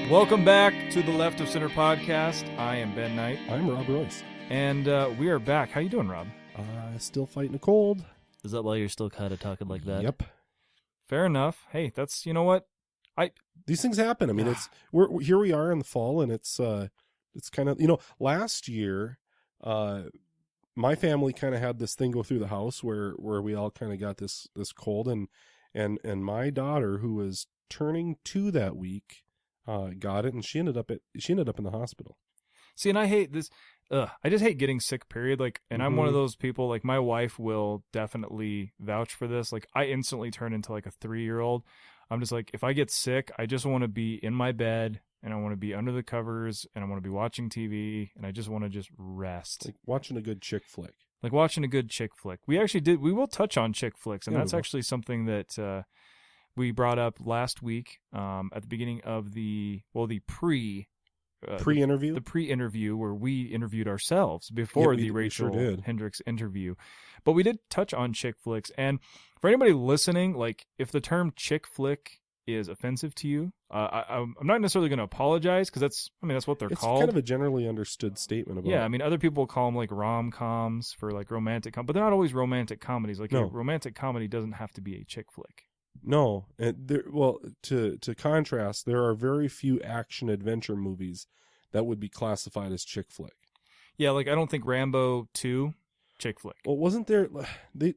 Welcome back to the Left of Center podcast. I am Ben Knight. I'm Rob Royce. And we are back. How you doing, Rob? Still fighting a cold. Is that why you're still kind of talking like that? Yep. Fair enough. Hey, that's, you know what? These things happen. I mean, we're here we are in the fall, and it's kind of, last year, my family kind of had this thing go through the house where we all kind of got this cold, and my daughter, who was turning 2 that week, got it, and she ended up in the hospital. See, and I hate this. I just hate getting sick, period. Like, and I'm one of those people, like, my wife will definitely vouch for this. Like, I instantly turn into like a 3-year-old. I'm just like, if I get sick, I just want to be in my bed, and I want to be under the covers, and I want to be watching TV, and I just want to just rest. Like watching a good chick flick. We will touch on chick flicks, and that's actually something that we brought up last week at the beginning of the pre-interview where we interviewed ourselves before the Rachel Hendricks interview. But we did touch on chick flicks. And for anybody listening, like, if the term chick flick is offensive to you, I'm not necessarily going to apologize, because that's what they're called. It's kind of a generally understood statement about. Yeah, I mean, other people call them like rom-coms for like romantic but they're not always romantic comedies. Like, a romantic comedy doesn't have to be a chick flick. No, and to contrast, there are very few action adventure movies that would be classified as chick flick. Yeah, like, I don't think Rambo 2 chick flick. Well, wasn't there a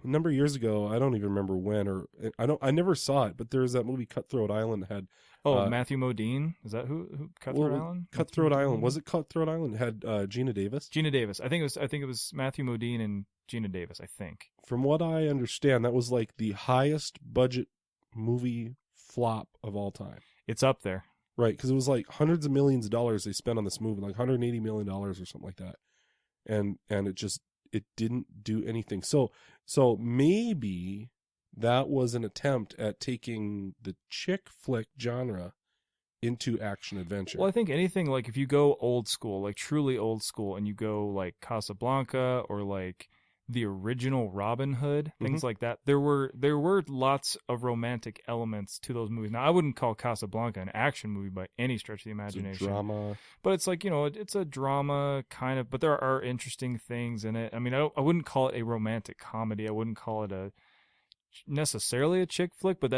number of years ago? I don't even remember when, or I never saw it, but there was that movie Cutthroat Island that had. Matthew Modine, is that who Cutthroat Island? Cutthroat Island, was it Cutthroat Island? It had Gina Davis. Gina Davis, I think it was Matthew Modine and Gina Davis, I think. From what I understand, that was like the highest budget movie flop of all time. It's up there. Right, because it was like hundreds of millions of dollars they spent on this movie, like $180 million or something like that. And it didn't do anything. So maybe that was an attempt at taking the chick flick genre into action adventure. Well, I think anything, like, if you go old school, like truly old school, and you go like Casablanca or like the original Robin Hood, things like that, there were lots of romantic elements to those movies. Now, I wouldn't call Casablanca an action movie by any stretch of the imagination. It's a drama. But it's like, it's a drama kind of, but there are interesting things in it. I mean, I wouldn't call it a romantic comedy. I wouldn't call it necessarily a chick flick, but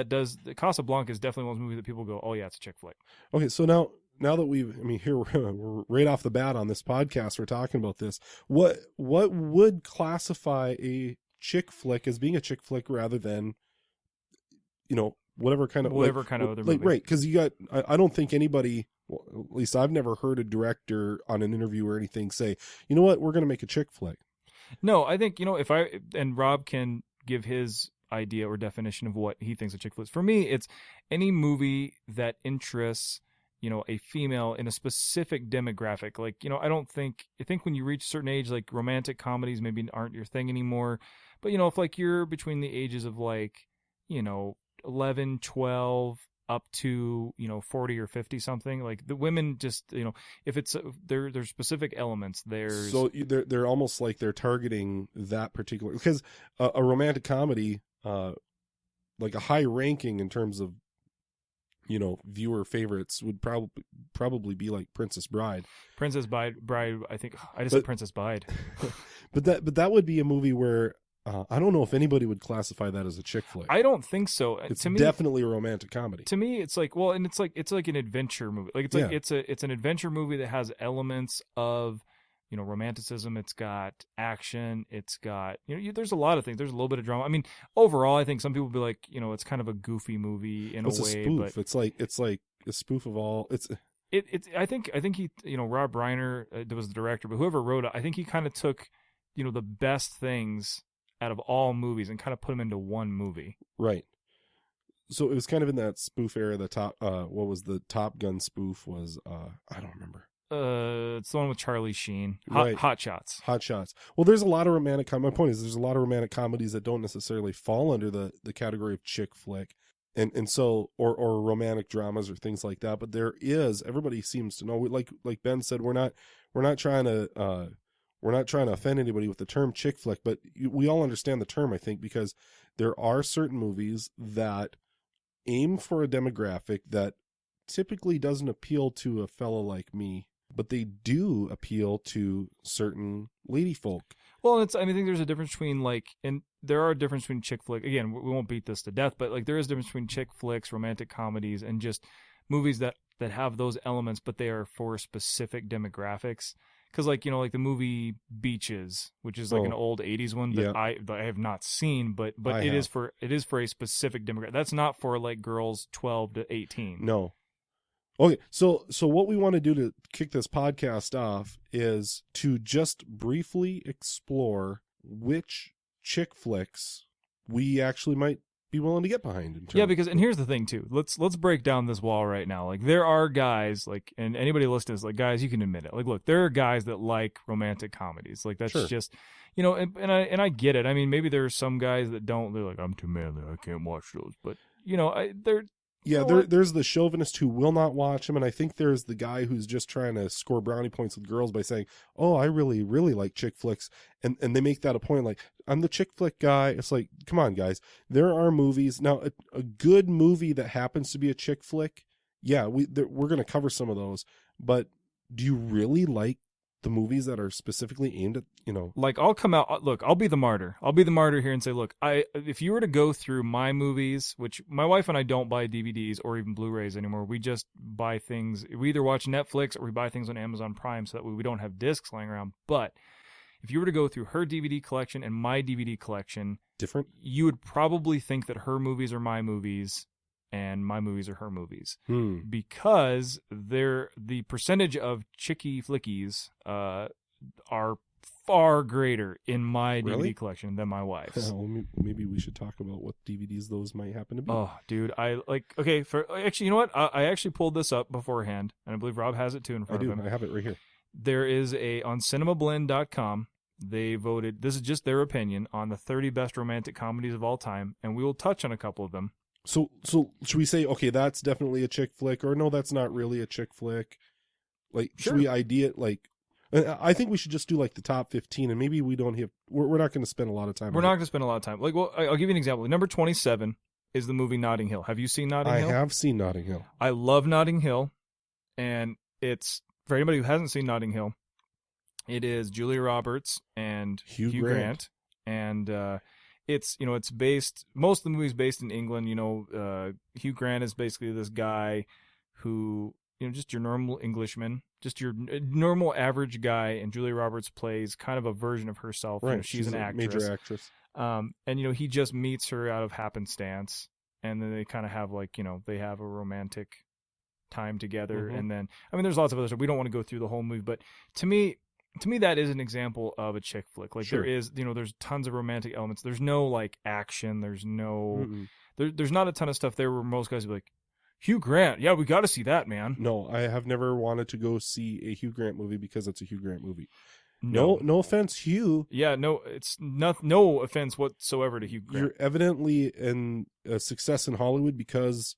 Casablanca is definitely one of those movies that people go, oh yeah, it's a chick flick. Okay, so now that here we're right off the bat on this podcast, we're talking about this. What would classify a chick flick as being a chick flick rather than, whatever kind of other movie? Right, because you got, I don't think anybody, well, at least I've never heard a director on an interview or anything say, you know what, we're going to make a chick flick. No, I think, and Rob can give his idea or definition of what he thinks a chick flick is. For me, it's any movie that interests a female in a specific demographic. Like, I think when you reach a certain age, like, romantic comedies maybe aren't your thing anymore. But, if like you're between the ages of like, 11, 12 up to, 40 or 50 something, like, the women just, if it's, there's specific elements. So they're almost like they're targeting that particular, because a romantic comedy, like a high ranking in terms of, viewer favorites would probably be like Princess Bride. I think I just said Princess Bride. but that would be a movie where I don't know if anybody would classify that as a chick flick. I don't think so. It's definitely a romantic comedy. To me, it's like, well, and it's like an adventure movie. Like, it's an adventure movie that has elements of, romanticism. It's got action. It's got, there's a lot of things. There's a little bit of drama. I mean, overall, I think some people would be like, it's kind of a goofy movie in a way. It's a spoof. But it's like a spoof of all. I think he, Rob Reiner was the director, but whoever wrote it, I think he kind of took, the best things out of all movies and kind of put them into one movie. Right. So it was kind of in that spoof era. The what was the Top Gun spoof was, I don't remember. It's the one with Charlie Sheen. Hot Shots. Well, there's a lot of romantic. My point is, there's a lot of romantic comedies that don't necessarily fall under the category of chick flick, and so or romantic dramas or things like that. But there is. Everybody seems to know. Like Ben said, we're not trying to offend anybody with the term chick flick, but we all understand the term, I think, because there are certain movies that aim for a demographic that typically doesn't appeal to a fella like me, but they do appeal to certain lady folk. Well, I think there's a difference between and there are a difference between chick flick. Again, we won't beat this to death, but there is a difference between chick flicks, romantic comedies, and just movies that have those elements, but they are for specific demographics. Because the movie Beaches, which is an old '80s one that I have not seen, but it is for a specific demographic. That's not for girls 12 to 18. No. Okay, so what we want to do to kick this podcast off is to just briefly explore which chick flicks we actually might be willing to get behind. And here's the thing too. Let's break down this wall right now. There are guys and anybody listening is guys, you can admit it. Look, there are guys that like romantic comedies. That's sure. just and I get it. I mean, maybe there are some guys that don't. They're I'm too manly, I can't watch those. But they're. Yeah, there's the chauvinist who will not watch them, and I think there's the guy who's just trying to score brownie points with girls by saying, "Oh, I really, really like chick flicks," and they make that a point. I'm the chick flick guy. It's come on, guys. There are movies now. A good movie that happens to be a chick flick. Yeah, we're going to cover some of those. But do you really like the movies that are specifically aimed at I'll come out. Look, I'll be the martyr. I'll be the martyr here and say, look, if you were to go through my movies, which my wife and I don't buy DVDs or even Blu-rays anymore. We just buy things. We either watch Netflix or we buy things on Amazon Prime, so that way we don't have discs lying around. But if you were to go through her DVD collection and my DVD collection, different, you would probably think that her movies are my movies and my movies are her movies, because the percentage of chicky flickies are far greater in my DVD collection than my wife's. Well, maybe we should talk about what DVDs those might happen to be. Oh, dude, actually, you know what? I actually pulled this up beforehand, and I believe Rob has it too in front of him. I have it right here. There is on cinemablend.com. They voted. This is just their opinion on the 30 best romantic comedies of all time, and we will touch on a couple of them. So should we say, okay, that's definitely a chick flick, or no, that's not really a chick flick? Should we idea it I think we should just do the top 15, and maybe we don't have. We're not going to spend a lot of time. We're not going to spend a lot of time. I'll give you an example. Number 27 is the movie Notting Hill. Have you seen Notting Hill? I have seen Notting Hill. I love Notting Hill, and it's for anybody who hasn't seen Notting Hill. It is Julia Roberts and Hugh Grant, and it's it's based. Most of the movie is based in England. Hugh Grant is basically this guy who just your normal Englishman, just your normal average guy, and Julia Roberts plays kind of a version of herself. Right, she's an actress, major actress. And he just meets her out of happenstance, and then they kind of have they have a romantic time together, and then there's lots of other stuff. We don't want to go through the whole movie, but to me that is an example of a chick flick. Sure. There is there's tons of romantic elements. There's no action. There's no there's not a ton of stuff there where most guys would be like, Hugh Grant, yeah, we got to see that, man. No, I have never wanted to go see a Hugh Grant movie because it's a Hugh Grant movie. No offense, Hugh. Yeah, it's no offense whatsoever to Hugh Grant. You're evidently a success in Hollywood because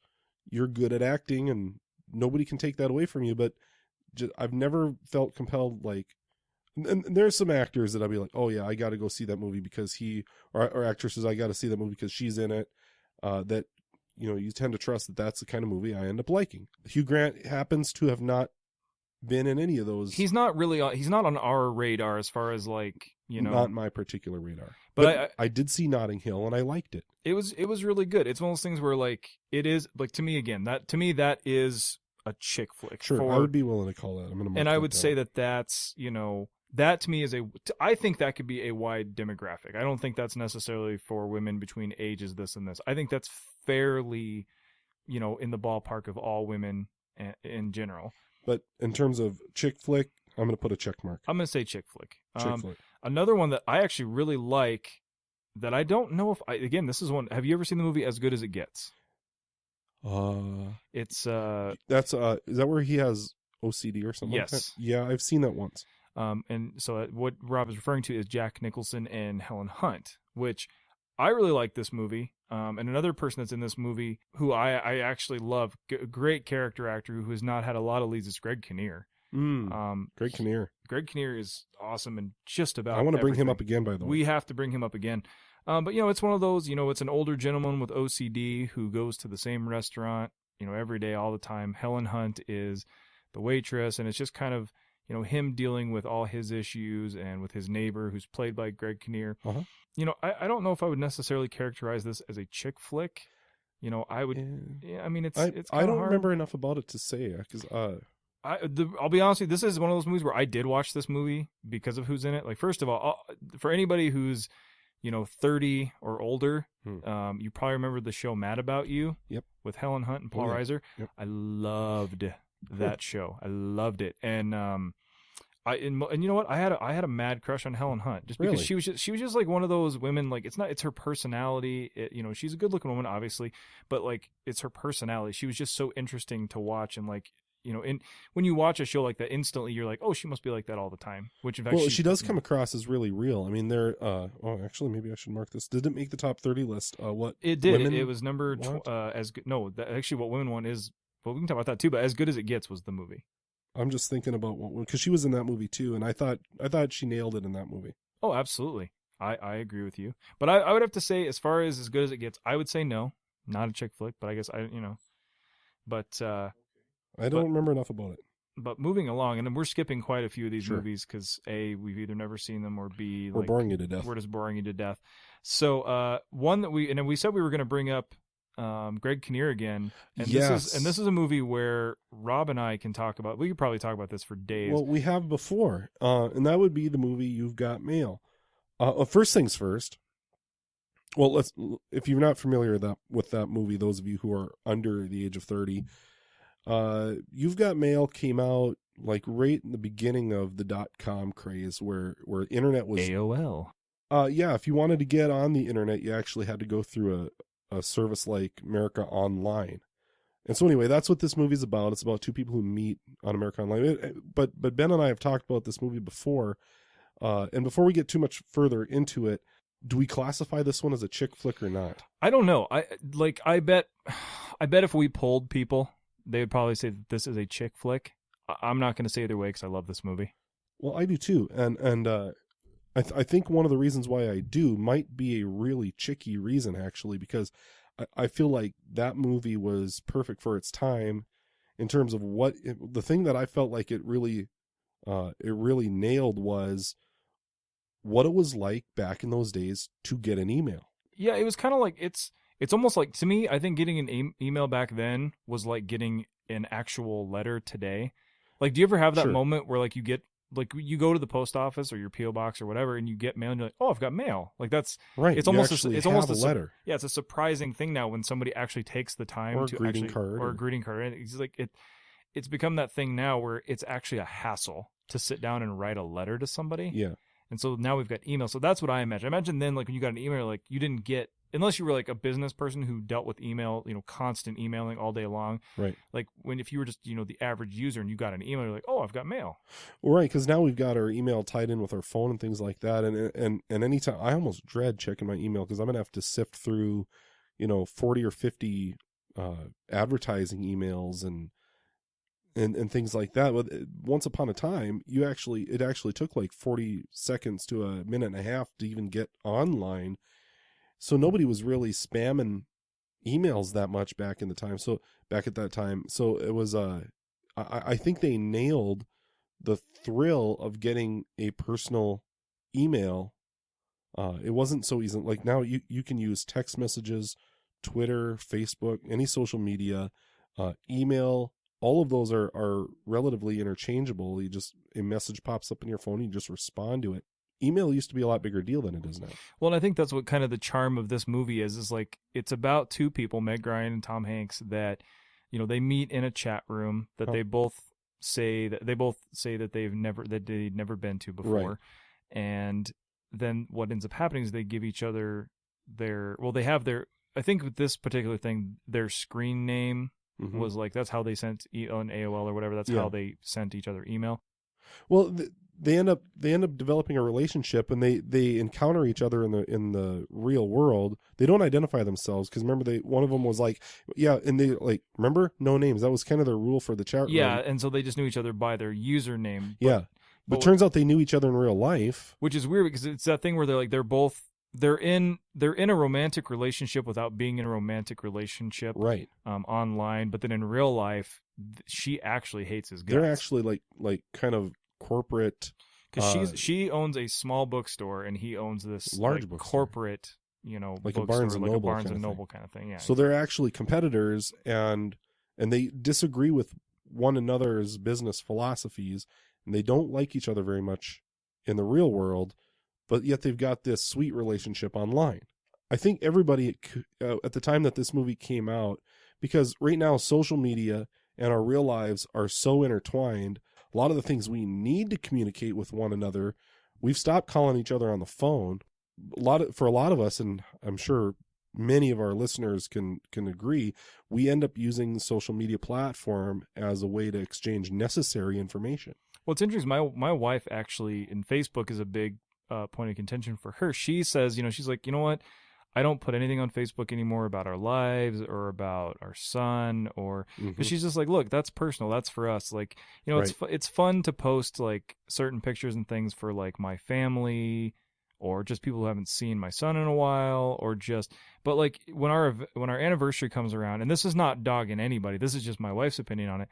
you're good at acting, and nobody can take that away from you. But I've never felt compelled, and there's some actors that I'll be like, oh yeah, I got to go see that movie because or actresses, I got to see that movie because she's in it. That you tend to trust that that's the kind of movie I end up liking. Hugh Grant happens to have not been in any of those. He's not on our radar as far as not my particular radar. But I did see Notting Hill and I liked it. It was really good. It's one of those things where it is to me again, that is a chick flick. Sure, I would be willing to call that. And I would say that's that to me I think that could be a wide demographic. I don't think that's necessarily for women between ages this and this. I think that's fairly, in the ballpark of all women in general. But in terms of chick flick, I'm going to put a check mark. I'm going to say chick flick. Chick flick. Another one that I actually really like that I don't know if this is one. Have you ever seen the movie As Good as It Gets? It's that's is that where he has OCD or something? Yes. Like that? Yeah, I've seen that once. And so what Rob is referring to is Jack Nicholson and Helen Hunt, which I really like this movie. And another person that's in this movie who I actually love, great character actor who has not had a lot of leads, is Greg Kinnear. Greg Kinnear. Greg Kinnear is awesome and just about. I want to bring him everything. up again, by the way. We have to bring him up again. But it's one of those. It's an older gentleman with OCD who goes to the same restaurant every day, all the time. Helen Hunt is the waitress, and it's just kind of, him dealing with all his issues and with his neighbor, who's played by Greg Kinnear. Uh-huh. I don't know if I would necessarily characterize this as a chick flick. I would. Yeah, I mean, it's. I don't hard. remember enough about it to say, because I'll be honest with you, this is one of those movies where I did watch this movie because of who's in it. Like, first of all, for anybody who's 30 or older, you probably remember the show Mad About You. Yep. With Helen Hunt and Paul Reiser. Yep. I loved that show. I loved it, and and you know what? I had a mad crush on Helen Hunt just because Really? she was just like one of those women. Like, it's her personality. She's a good looking woman, obviously, but like, it's her personality. She was just so interesting to watch, and like, and when you watch a show like that, instantly you're like, oh, she must be like that all the time. Which in fact, she does come across as really real. I mean, actually, maybe I should mark this. Did it make the top 30 list? What it did? Women It was number as good. No, actually, what women won is. Well, we can talk about that too. But As Good as It Gets was the movie. I'm just thinking about because she was in that movie too, and I thought she nailed it in that movie. Oh, absolutely. I agree with you. But I would have to say, as far as Good as It Gets, I would say no, not a chick flick. But I guess But I don't remember enough about it. But moving along, and then we're skipping quite a few of these movies because A, we've either never seen them, or B, we're boring you to death. We're just boring you to death. So one that we said we were going to bring up Greg Kinnear again, and yes. this is a movie where Rob and I can talk about. We could probably talk about this for days. Well, we have before, and that would be the movie You've Got Mail. First things first. Well, if you're not familiar with that movie, those of you who are under the age of 30, You've Got Mail came out like right in the beginning of the .com craze, where internet was AOL. If you wanted to get on the internet, you actually had to go through a service like America Online. And so anyway, that's what this movie's about. It's about two people who meet on America Online. But Ben and I have talked about this movie before. And before we get too much further into it, do we classify this one as a chick flick or not? I don't know. I bet if we polled people, they would probably say that this is a chick flick. I'm not going to say either way because I love this movie. Well, I do too. And I think one of the reasons why I do might be a really chicky reason, actually, because I feel like that movie was perfect for its time in terms of the thing that I felt like it really nailed was what it was like back in those days to get an email. Yeah, it was kind of like it's almost like, to me, I think getting an email back then was like getting an actual letter today. Like, do you ever have that moment where like you get, like, you go to the post office or your PO box or whatever, and you get mail, and you're like, "Oh, I've got mail." Like, that's right. It's almost a letter. Yeah, it's a surprising thing now when somebody actually takes the time or to a greeting card. And it's like it's become that thing now where it's actually a hassle to sit down and write a letter to somebody. Yeah. And so now we've got email. So that's what I imagine. I imagine then, like, when you got an email, like, you didn't get, unless you were like a business person who dealt with email, constant emailing all day long. Right. Like, if you were just, the average user and you got an email, you're like, "Oh, I've got mail." Well, right, because now we've got our email tied in with our phone and things like that. And anytime, I almost dread checking my email because I'm going to have to sift through, 40 or 50 advertising emails and things like that. But once upon a time, it actually took like 40 seconds to a minute and a half to even get online. So nobody was really spamming emails that much back at that time. So it was, I think they nailed the thrill of getting a personal email. It wasn't so easy. Like now you can use text messages, Twitter, Facebook, any social media, email. All of those are relatively interchangeable. A message pops up in your phone, you just respond to it. Email used to be a lot bigger deal than it is now. Well, and I think that's what kind of the charm of this movie is like, it's about two people, Meg Ryan and Tom Hanks, that, they meet in a chat room that they both say that they'd never been to before. Right. And then what ends up happening is they give each other I think with this particular thing, their screen name was like, that's how they sent on AOL or whatever. That's how they sent each other email. Well, they end up developing a relationship, and they encounter each other in the real world. They don't identify themselves because remember one of them was like, and they like, remember, no names. That was kind of their rule for the chat room. Yeah, and so they just knew each other by their username. But it turns out they knew each other in real life, which is weird because it's that thing where they're both they're in a romantic relationship without being in a romantic relationship, Right. online, but then in real life, she actually hates his guts. They're actually like kind of corporate. Because she owns a small bookstore and he owns this large bookstore. corporate, Like a bookstore, Barnes and like Noble a Barnes kind and of Noble kind of thing. Yeah. So they're actually competitors, and they disagree with one another's business philosophies, and they don't like each other very much in the real world, but yet they've got this sweet relationship online. I think everybody at the time that this movie came out, because right now social media and our real lives are so intertwined, a lot of the things we need to communicate with one another, we've stopped calling each other on the phone. For a lot of us, and I'm sure many of our listeners can agree, we end up using the social media platform as a way to exchange necessary information. Well, it's interesting. My wife actually, and Facebook is a big point of contention for her. She says, she's like, you know what? I don't put anything on Facebook anymore about our lives or about our son, or because she's just like, look, that's personal. That's for us. Like, Right. it's fun to post like certain pictures and things for like my family, or just people who haven't seen my son in a while, but like when our anniversary comes around, and this is not dogging anybody, this is just my wife's opinion on it.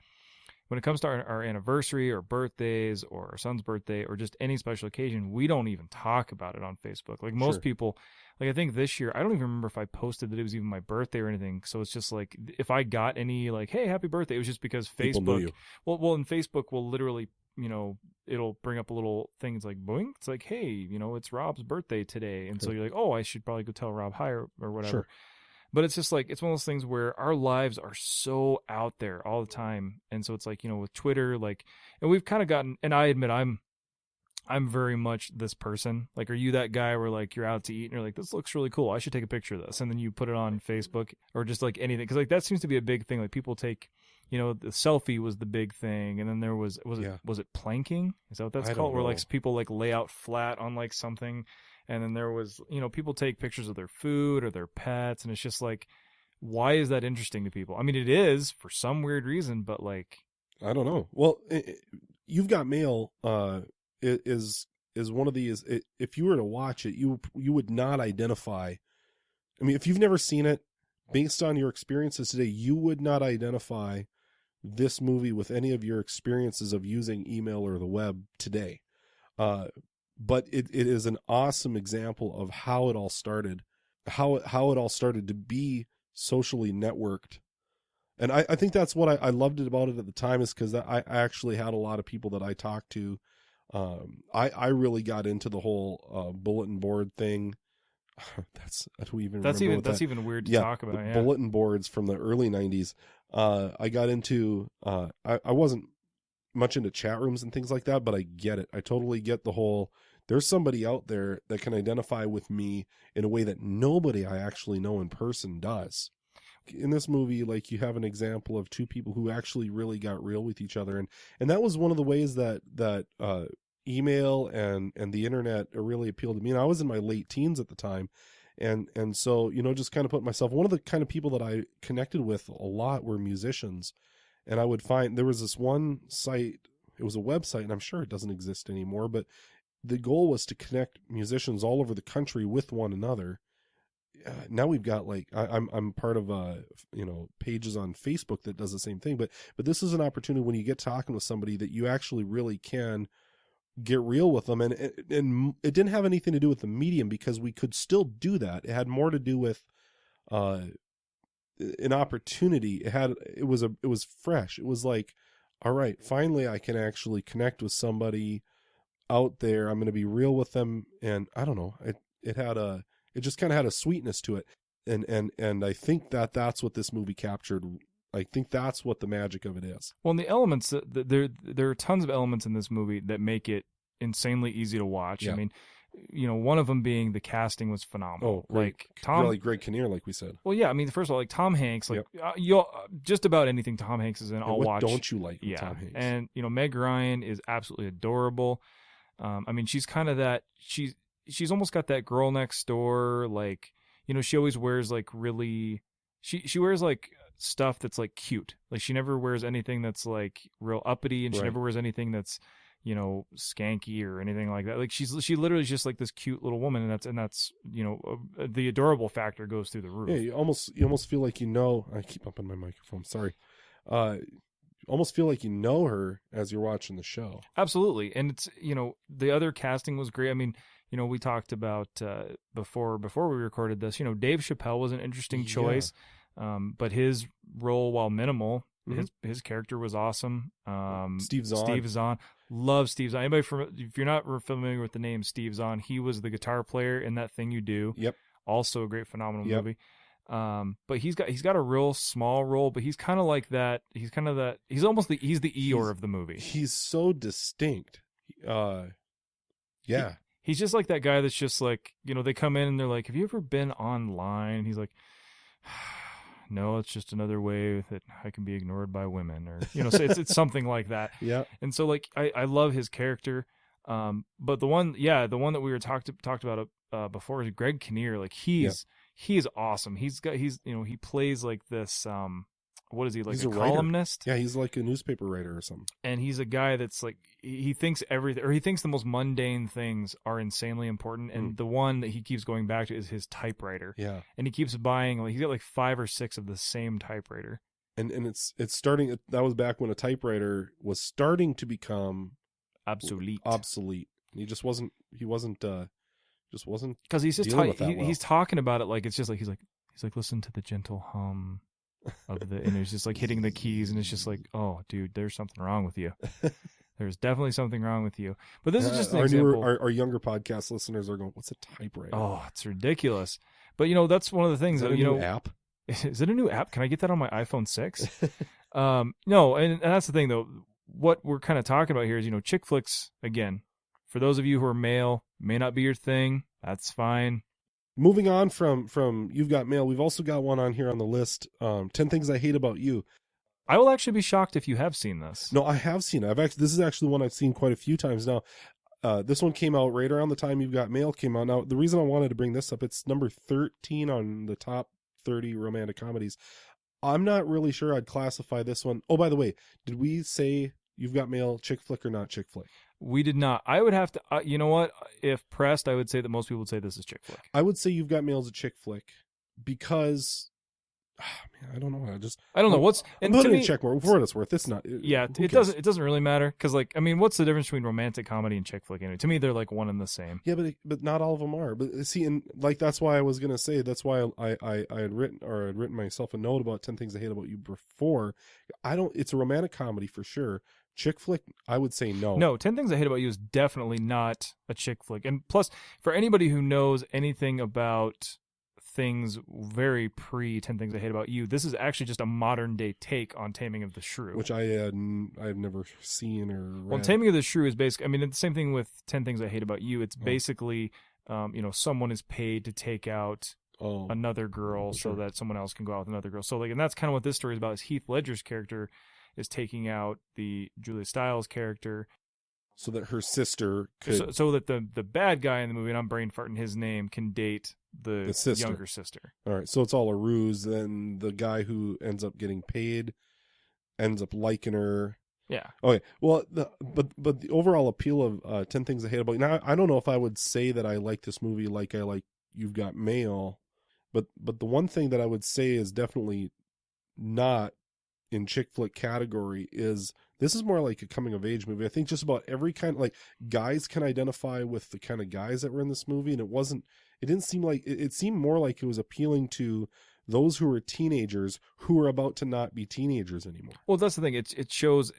When it comes to our anniversary or birthdays or our son's birthday or just any special occasion, we don't even talk about it on Facebook. Like most Sure. people, like I think this year, I don't even remember if I posted that it was even my birthday or anything. So it's just like, if I got any like, hey, happy birthday, it was just because People knew Facebook, you. well, and Facebook will literally, it'll bring up a little thing. It's like, boing. It's like, hey, it's Rob's birthday today. And so you're like, oh, I should probably go tell Rob hi or whatever. Sure. But it's just like, it's one of those things where our lives are so out there all the time. And so it's like, with Twitter, like, and we've kind of gotten, and I admit I'm very much this person. Like, are you that guy where like you're out to eat and you're like, this looks really cool, I should take a picture of this. And then you put it on Facebook or just like anything. Cause like that seems to be a big thing. Like people take, the selfie was the big thing. And then there was it planking? Is that what that's I called? don't Where know. like people like lay out flat on like something. And then there was, people take pictures of their food or their pets. And it's just like, why is that interesting to people? I mean, it is for some weird reason, but like, I don't know. Well, You've Got Mail is one of these. If you were to watch it, you would not identify. I mean, if you've never seen it, based on your experiences today, you would not identify this movie with any of your experiences of using email or the web today. But it is an awesome example of how it all started, how it all started to be socially networked. And I think that's what I loved about it at the time, is because I actually had a lot of people that I talked to. I really got into the whole bulletin board thing. That's even weird to talk about. Yeah. Bulletin boards from the early 90s. I got into I wasn't much into chat rooms and things like that, but I get it. I totally get the whole, there's somebody out there that can identify with me in a way that nobody I actually know in person does. In this movie, like, you have an example of two people who actually really got real with each other, and that was one of the ways that email and the internet really appealed to me. And I was in my late teens at the time, and so just kind of put myself, one of the kind of people that I connected with a lot were musicians. And I would find there was this one site, it was a website, and I'm sure it doesn't exist anymore, but the goal was to connect musicians all over the country with one another. Now we've got like, I'm part of pages on Facebook that does the same thing, but this is an opportunity when you get talking with somebody that you actually really can get real with them. And it didn't have anything to do with the medium, because we could still do that. It had more to do with an opportunity. It was fresh. It was like, all right, finally I can actually connect with somebody out there. I'm going to be real with them. And I don't know, it just kind of had a sweetness to it. And I think that's what this movie captured. I think that's what the magic of it is. Well, and the elements, there are tons of elements in this movie that make it insanely easy to watch. Yeah. I mean, one of them being the casting was phenomenal. Oh, great. Like Tom, really Greg Kinnear, like we said. Well, yeah, I mean, first of all, like Tom Hanks, like you'll just about anything Tom Hanks is in, I'll what watch. Don't you like with yeah, Tom Hanks? And Meg Ryan is absolutely adorable. I mean, she's kind of that. She's almost got that girl next door. Like, she always wears like really. She wears like stuff that's like cute. Like she never wears anything that's like real uppity, and she Right. never wears anything that's skanky or anything like that. Like she literally is just like this cute little woman, and that's the adorable factor goes through the roof. Yeah, you almost feel like I keep up on my microphone. Sorry. You almost feel like you know her as you're watching the show. Absolutely. And it's, the other casting was great. I mean, we talked about before we recorded this, Dave Chappelle was an interesting choice. But his role, while minimal, his character was awesome. Steve Zahn. Steve Zahn. Love Steve Zahn. If you're not familiar with the name Steve Zahn, he was the guitar player in That Thing You Do. Yep. Also a great, phenomenal movie. But he's got a real small role, but he's kind of like that. He's kind of that. He's the Eeyore of the movie. He's so distinct. Yeah. He's just like that guy that's just like, they come in and they're like, have you ever been online? And he's like, no, it's just another way that I can be ignored by women, or so it's something like that. Yeah. And so like I love his character. But the one that we were talked about before is Greg Kinnear. Like he's awesome. He plays like this what is he, like, he's a columnist? Yeah, he's like a newspaper writer or something. And he's a guy that's like, he thinks everything, or he thinks the most mundane things are insanely important. And the one that he keeps going back to is his typewriter. Yeah. And he keeps buying, like, he's got like 5 or 6 of the same typewriter. And it's starting, that was back when a typewriter was starting to become obsolete. He wasn't because he's just he's talking about it like it's just like he's like listen to the gentle hum of and it's just like hitting the keys, and it's just like, oh dude, there's something wrong with you. There's definitely something wrong with you. But this is just an example. Our younger podcast listeners are going, what's a typewriter? Oh, it's ridiculous. But that's one of the things that new app. Is it a new app? Can I get that on my iPhone 6? No, and that's the thing though. What we're kind of talking about here is, chick flicks, again, for those of you who are male, may not be your thing. That's fine. Moving on from You've Got Mail, we've also got one on here on the list, 10 Things I Hate About You. I will actually be shocked if you have seen this. No, I have seen it. This is actually one I've seen quite a few times now. This one came out right around the time You've Got Mail came out. Now, the reason I wanted to bring this up, it's number 13 on the top 30 romantic comedies. I'm not really sure I'd classify this one. Oh, by the way, did we say You've Got Mail chick flick or not chick flick? We did not. I would have to, you know what? If pressed, I would say that most people would say this is chick flick. I would say You've Got Mail is a chick flick because, man, I don't know. I don't know what's. And to me, check more for what it's worth. It's not. Yeah, it doesn't. It doesn't really matter because, like, I mean, what's the difference between romantic comedy and chick flick? Anyway, to me, they're like one and the same. Yeah, but not all of them are. But see, and like that's why I was gonna say that's why I had written myself a note about 10 Things I Hate About You before. It's a romantic comedy for sure. Chick flick, I would say no. No, 10 Things I Hate About You is definitely not a chick flick. And plus, for anybody who knows anything about things very pre 10 Things I Hate About You, this is actually just a modern day take on Taming of the Shrew, which I've never seen or read. Well, Taming of the Shrew is basically, I mean, it's the same thing with 10 Things I Hate About You. It's basically, someone is paid to take out another girl so that someone else can go out with another girl. So, like, and that's kind of what this story is about. Is Heath Ledger's character is taking out the Julia Stiles character so that her sister could... so that the bad guy in the movie, and I'm brain farting his name, can date the younger sister. All right, so it's all a ruse. Then the guy who ends up getting paid ends up liking her. Yeah. Okay. Well, but the overall appeal of 10 Things I Hate About You. Now, I don't know if I would say that I like this movie like I like You've Got Mail, but the one thing that I would say is definitely not in chick flick category is this is more like a coming of age movie. I think just about every kind, like, guys can identify with the kind of guys that were in this movie, and it didn't seem like it seemed more like it was appealing to those who were teenagers who are about to not be teenagers anymore. Well, that's the thing. It shows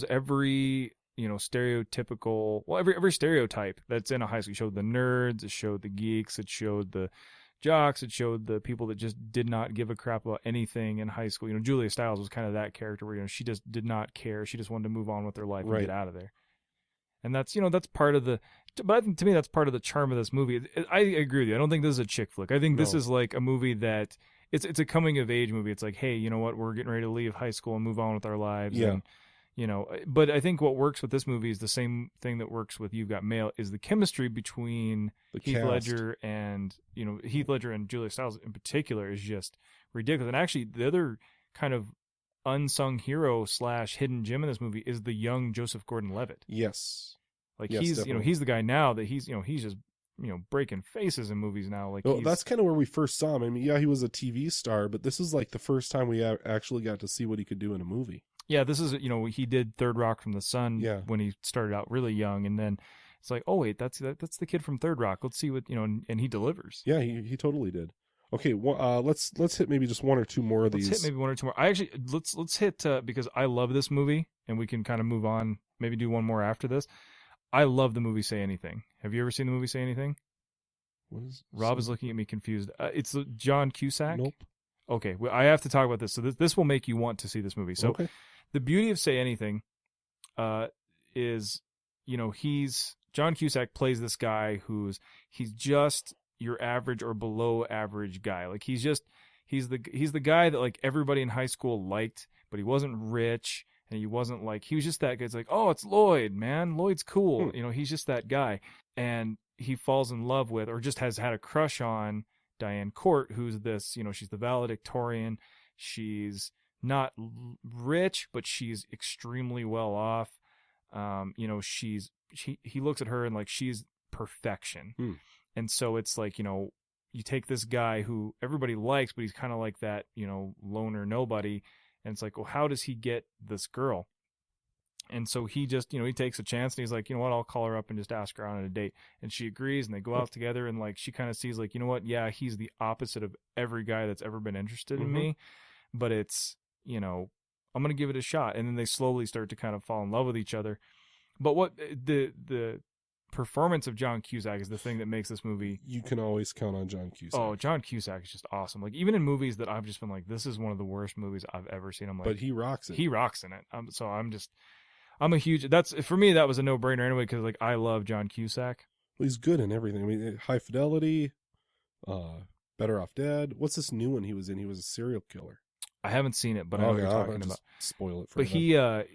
every stereotypical, well, every stereotype that's in a high school. It showed the nerds, it showed the geeks, it showed the jocks, it showed the people that just did not give a crap about anything in high school. Julia Stiles was kind of that character where she just did not care. She just wanted to move on with her life and get out of there. And that's that's part of but I think to me that's part of the charm of this movie. I agree with you. I don't think this is a chick flick. I think this is like a movie that it's a coming of age movie. It's like, hey, you know what? We're getting ready to leave high school and move on with our lives. Yeah. And, but I think what works with this movie is the same thing that works with You've Got Mail, is the chemistry between Heath Ledger and Julia Stiles in particular is just ridiculous. And actually, the other kind of unsung hero / hidden gem in this movie is the young Joseph Gordon-Levitt. Yes. Like Yes, he's definitely. he's the guy now that he's just breaking faces in movies now. Like That's kind of where we first saw him. I mean, yeah, he was a TV star, but this is like the first time we actually got to see what he could do in a movie. yeah, this is he did Third Rock from the Sun Yeah. when he started out really young, and then it's like, oh wait, that's the kid from Third Rock. Let's see what and he delivers. Yeah, he totally did. Okay, well, let's hit maybe just one or two more of these. Let's hit maybe one or two more. I actually let's hit because I love this movie, and we can kind of move on. Maybe do one more after this. I love the movie Say Anything. Have you ever seen the movie Say Anything? Rob is looking at me confused. It's John Cusack. Nope. Okay, well, I have to talk about this. So this will make you want to see this movie. So Okay. the beauty of Say Anything is, he's John Cusack plays this guy he's just your average or below average guy. Like he's the guy that like everybody in high school liked, but he wasn't rich and he wasn't like, he was just that guy. It's like, oh, it's Lloyd, man. Lloyd's cool. He's just that guy. And he falls in love with, or just has had a crush on, Diane Court, who's this, she's the valedictorian. She's not rich, but she's extremely well off. He looks at her and like she's perfection. And so it's like, you take this guy who everybody likes, but he's kind of like that, loner nobody. And it's like, well, how does he get this girl? And so he just, he takes a chance and he's like, you know what, I'll call her up and just ask her out on a date. And she agrees and they go out together and like, she kind of sees like, you know what? Yeah, he's the opposite of every guy that's ever been interested in me, but it's, I'm going to give it a shot. And then they slowly start to kind of fall in love with each other. But what the performance of John Cusack is the thing that makes this movie. You can always count on John Cusack. Oh, John Cusack is just awesome. Like even in movies that I've just been like, this is one of the worst movies I've ever seen. I'm like, but he rocks it. He rocks in it. I'm a huge. That's for me. That was a no-brainer anyway because like I love John Cusack. Well, he's good in everything. I mean, High Fidelity, Better Off Dead. What's this new one he was in? He was a serial killer. I haven't seen it, but I know what you're talking about. Spoil it for But them.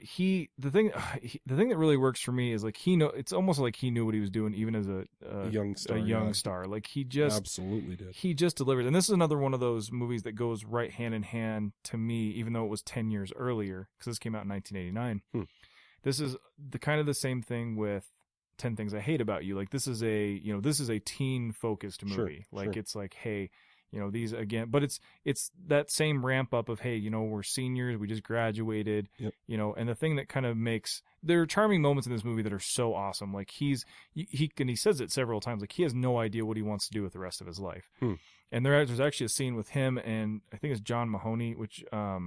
the thing that really works for me is like it's almost like he knew what he was doing even as a young star. Like he just absolutely did. He just delivered. And this is another one of those movies that goes right hand in hand to me, even though it was 10 years earlier because this came out in 1989. This is the same thing with 10 Things I Hate About You. Like this is a teen focused movie. It's like, hey, these again, but it's that same ramp up of, hey, we're seniors, we just graduated, and the thing that kind of makes, there are charming moments in this movie that are so awesome. Like he says it several times, like he has no idea what he wants to do with the rest of his life. And there's actually a scene with him and I think it's John Mahoney, which, I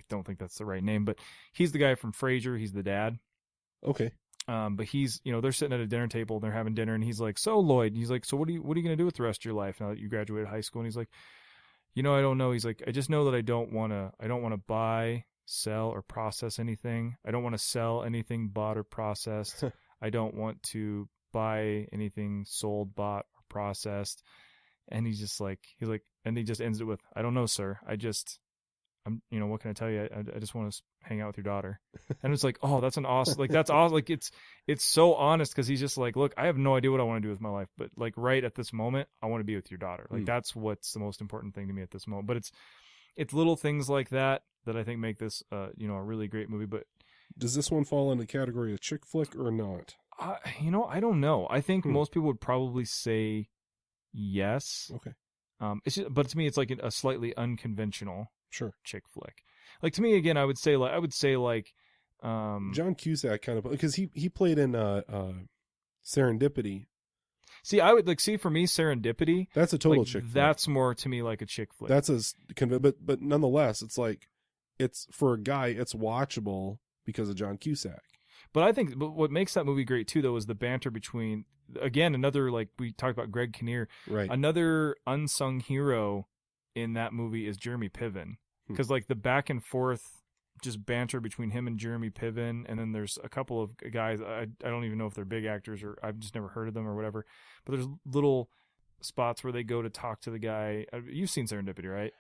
don't think that's the right name, but he's the guy from Frasier. He's the dad. Okay. But he's, they're sitting at a dinner table and they're having dinner and he's like, so Lloyd, he's like, so what are you going to do with the rest of your life now that you graduated high school? And he's like, I don't know. He's like, I just know that I don't want to buy, sell or process anything. I don't want to sell anything bought or processed. I don't want to buy anything sold, bought or processed. And he's like, and he just ends it with, I don't know, sir. What can I tell you? I just want to hang out with your daughter. And it's like, oh, that's an awesome, like, that's awesome. Like it's so honest. Cause he's just like, look, I have no idea what I want to do with my life, but like right at this moment, I want to be with your daughter. Like that's what's the most important thing to me at this moment. But it's little things like that I think make this, a really great movie. But does this one fall in the category of chick flick or not? I don't know. I think most people would probably say yes. Okay. But to me, it's like a slightly unconventional chick flick. Like to me, again, I would say John Cusack kind of, because he played in Serendipity. See, I would for me, Serendipity. That's a total chick flick. That's more to me like a chick flick. That's but nonetheless, it's like, it's for a guy, it's watchable because of John Cusack. But I think, what makes that movie great too, though, is the banter between, again, another, like we talked about Greg Kinnear, right? Another unsung hero in that movie is Jeremy Piven, because like the back and forth, just banter between him and Jeremy Piven, and then there's a couple of guys I don't even know if they're big actors or I've just never heard of them or whatever, but there's little spots where they go to talk to the guy. You've seen Serendipity, right?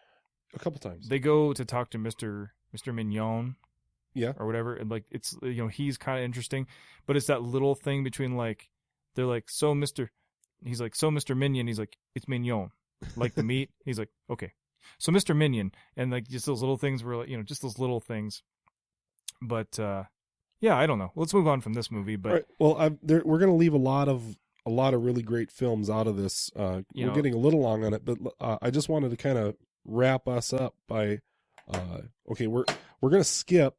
A couple times. They go to talk to Mr. Mignon. Yeah. Or whatever. And like, it's, he's kind of interesting, but it's that little thing between like, they're like, he's like, so Mr. Minion, he's like, it's mignon, like the meat. He's like, okay. So Mr. Minion, and like just those little things were like, just those little things. But, Yeah, I don't know. Let's move on from this movie, but All right. Well, we're going to leave a lot of really great films out of this. We're getting a little long on it, but I just wanted to kind of wrap us up by, okay, we're going to skip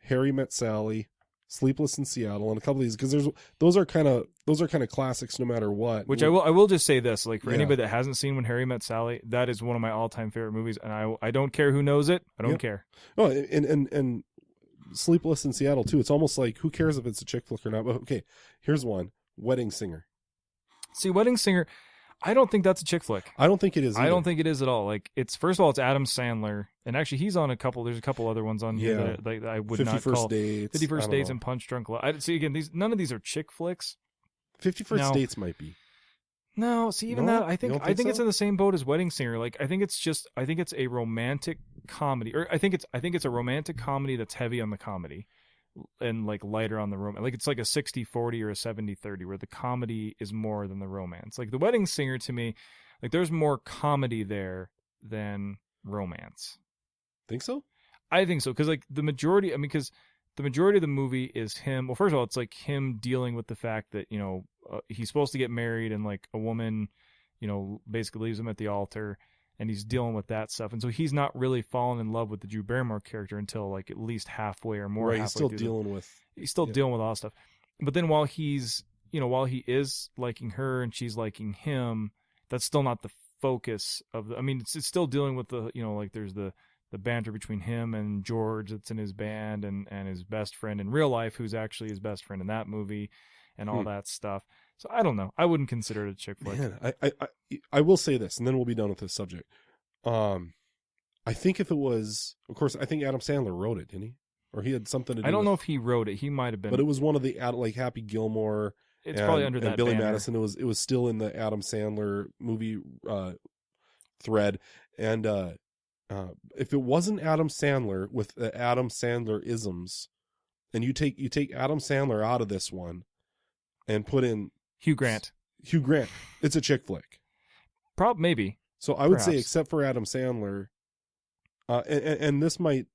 Harry Met Sally, Sleepless in Seattle, and a couple of these because those are kind of classics no matter what. Which I will just say this, like for anybody that hasn't seen When Harry Met Sally, that is one of my all-time favorite movies, and I don't care who knows it. I don't care. Oh, and Sleepless in Seattle too. It's almost like who cares if it's a chick flick or not. But okay, here's one: Wedding Singer. See, Wedding Singer, I don't think that's a chick flick. I don't think it is either. I don't think it is at all. Like it's first of all, it's Adam Sandler, and actually he's on a couple. There's a couple other ones on here that I would not call 51st Dates and Punch Drunk Love. See again, none of these are chick flicks. 51st Dates might be. No, see even that I think it's in the same boat as Wedding Singer. Like I think it's a romantic comedy, or I think it's a romantic comedy that's heavy on the comedy and like lighter on the romance. Like it's like a 60-40 or a 70-30 where the comedy is more than the romance. Like The Wedding Singer to me, like there's more comedy there than romance. Think so? I think so because like the majority of the movie is him. Well, first of all, it's like him dealing with the fact that, he's supposed to get married and like a woman, basically leaves him at the altar and he's dealing with that stuff. And so he's not really fallen in love with the Drew Barrymore character until like at least halfway or more. Right, he's still dealing with all that stuff. But then while he is liking her and she's liking him, that's still not the focus of it's still dealing with the, like there's the banter between him and George that's in his band and his best friend in real life, who's actually his best friend in that movie and all that stuff. So I don't know. I wouldn't consider it a chick flick. Man, I will say this, and then we'll be done with this subject. I think if it was, of course, I think Adam Sandler wrote it, didn't he? Or he had something to do I don't know if he wrote it. He might have been. But it was one of the, like Happy Gilmore. It's probably under that Billy banner. Madison. It was still in the Adam Sandler movie thread. And if it wasn't Adam Sandler with the Adam Sandler isms, and you take Adam Sandler out of this one and put in Hugh Grant, it's a chick flick. Maybe. So I would say, except for Adam Sandler, and this might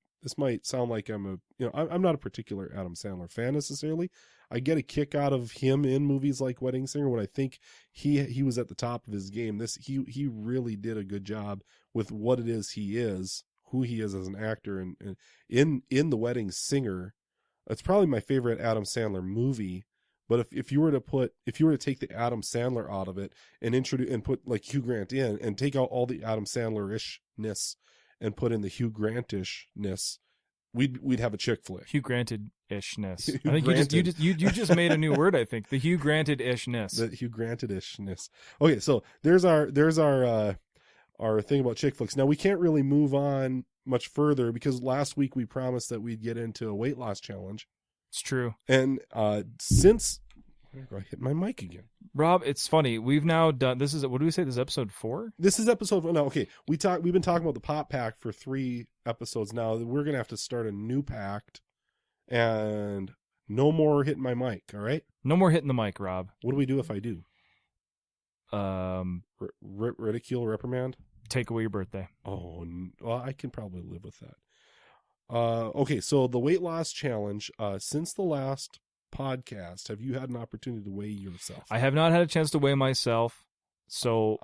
sound like I'm not a particular Adam Sandler fan necessarily. I get a kick out of him in movies like Wedding Singer when I think he was at the top of his game. He really did a good job with what it is he is, who he is as an actor, and in The Wedding Singer, it's probably my favorite Adam Sandler movie. But if you were to take the Adam Sandler out of it and introduce and put like Hugh Grant in and take out all the Adam Sandler-ishness and put in the Hugh Grant-ishness, we'd have a chick flick. Hugh Granted-ishness. I think you just made a new word. I think the Hugh Granted-ishness. The Hugh Granted-ishness. Okay, so there's our thing about chick flicks. Now we can't really move on much further because last week we promised that we'd get into a weight loss challenge. It's true. And since I hit my mic again, Rob, it's funny. We've now done. This is what do we say? This is episode 4. This is episode 4. No, okay. We've been talking about the pop pack for 3 episodes now. We're gonna have to start a new pact, and no more hitting my mic. All right. No more hitting the mic, Rob. What do we do if I do? Ridicule, reprimand. Take away your birthday. Oh, well, I can probably live with that. Okay, so the weight loss challenge, since the last podcast, have you had an opportunity to weigh yourself? I have not had a chance to weigh myself. So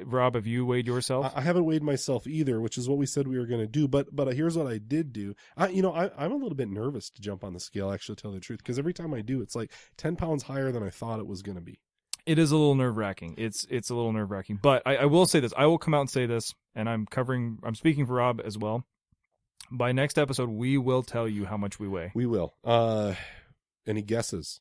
Rob, have you weighed yourself? I haven't weighed myself either, which is what we said we were going to do. But here's what I did do. I'm a little bit nervous to jump on the scale, actually, to tell you the truth, because every time I do, it's like 10 pounds higher than I thought it was going to be. It is a little nerve-wracking. It's a little nerve-wracking. But I will say this. I will come out and say this, and I'm speaking for Rob as well. By next episode, we will tell you how much we weigh. We will. Any guesses?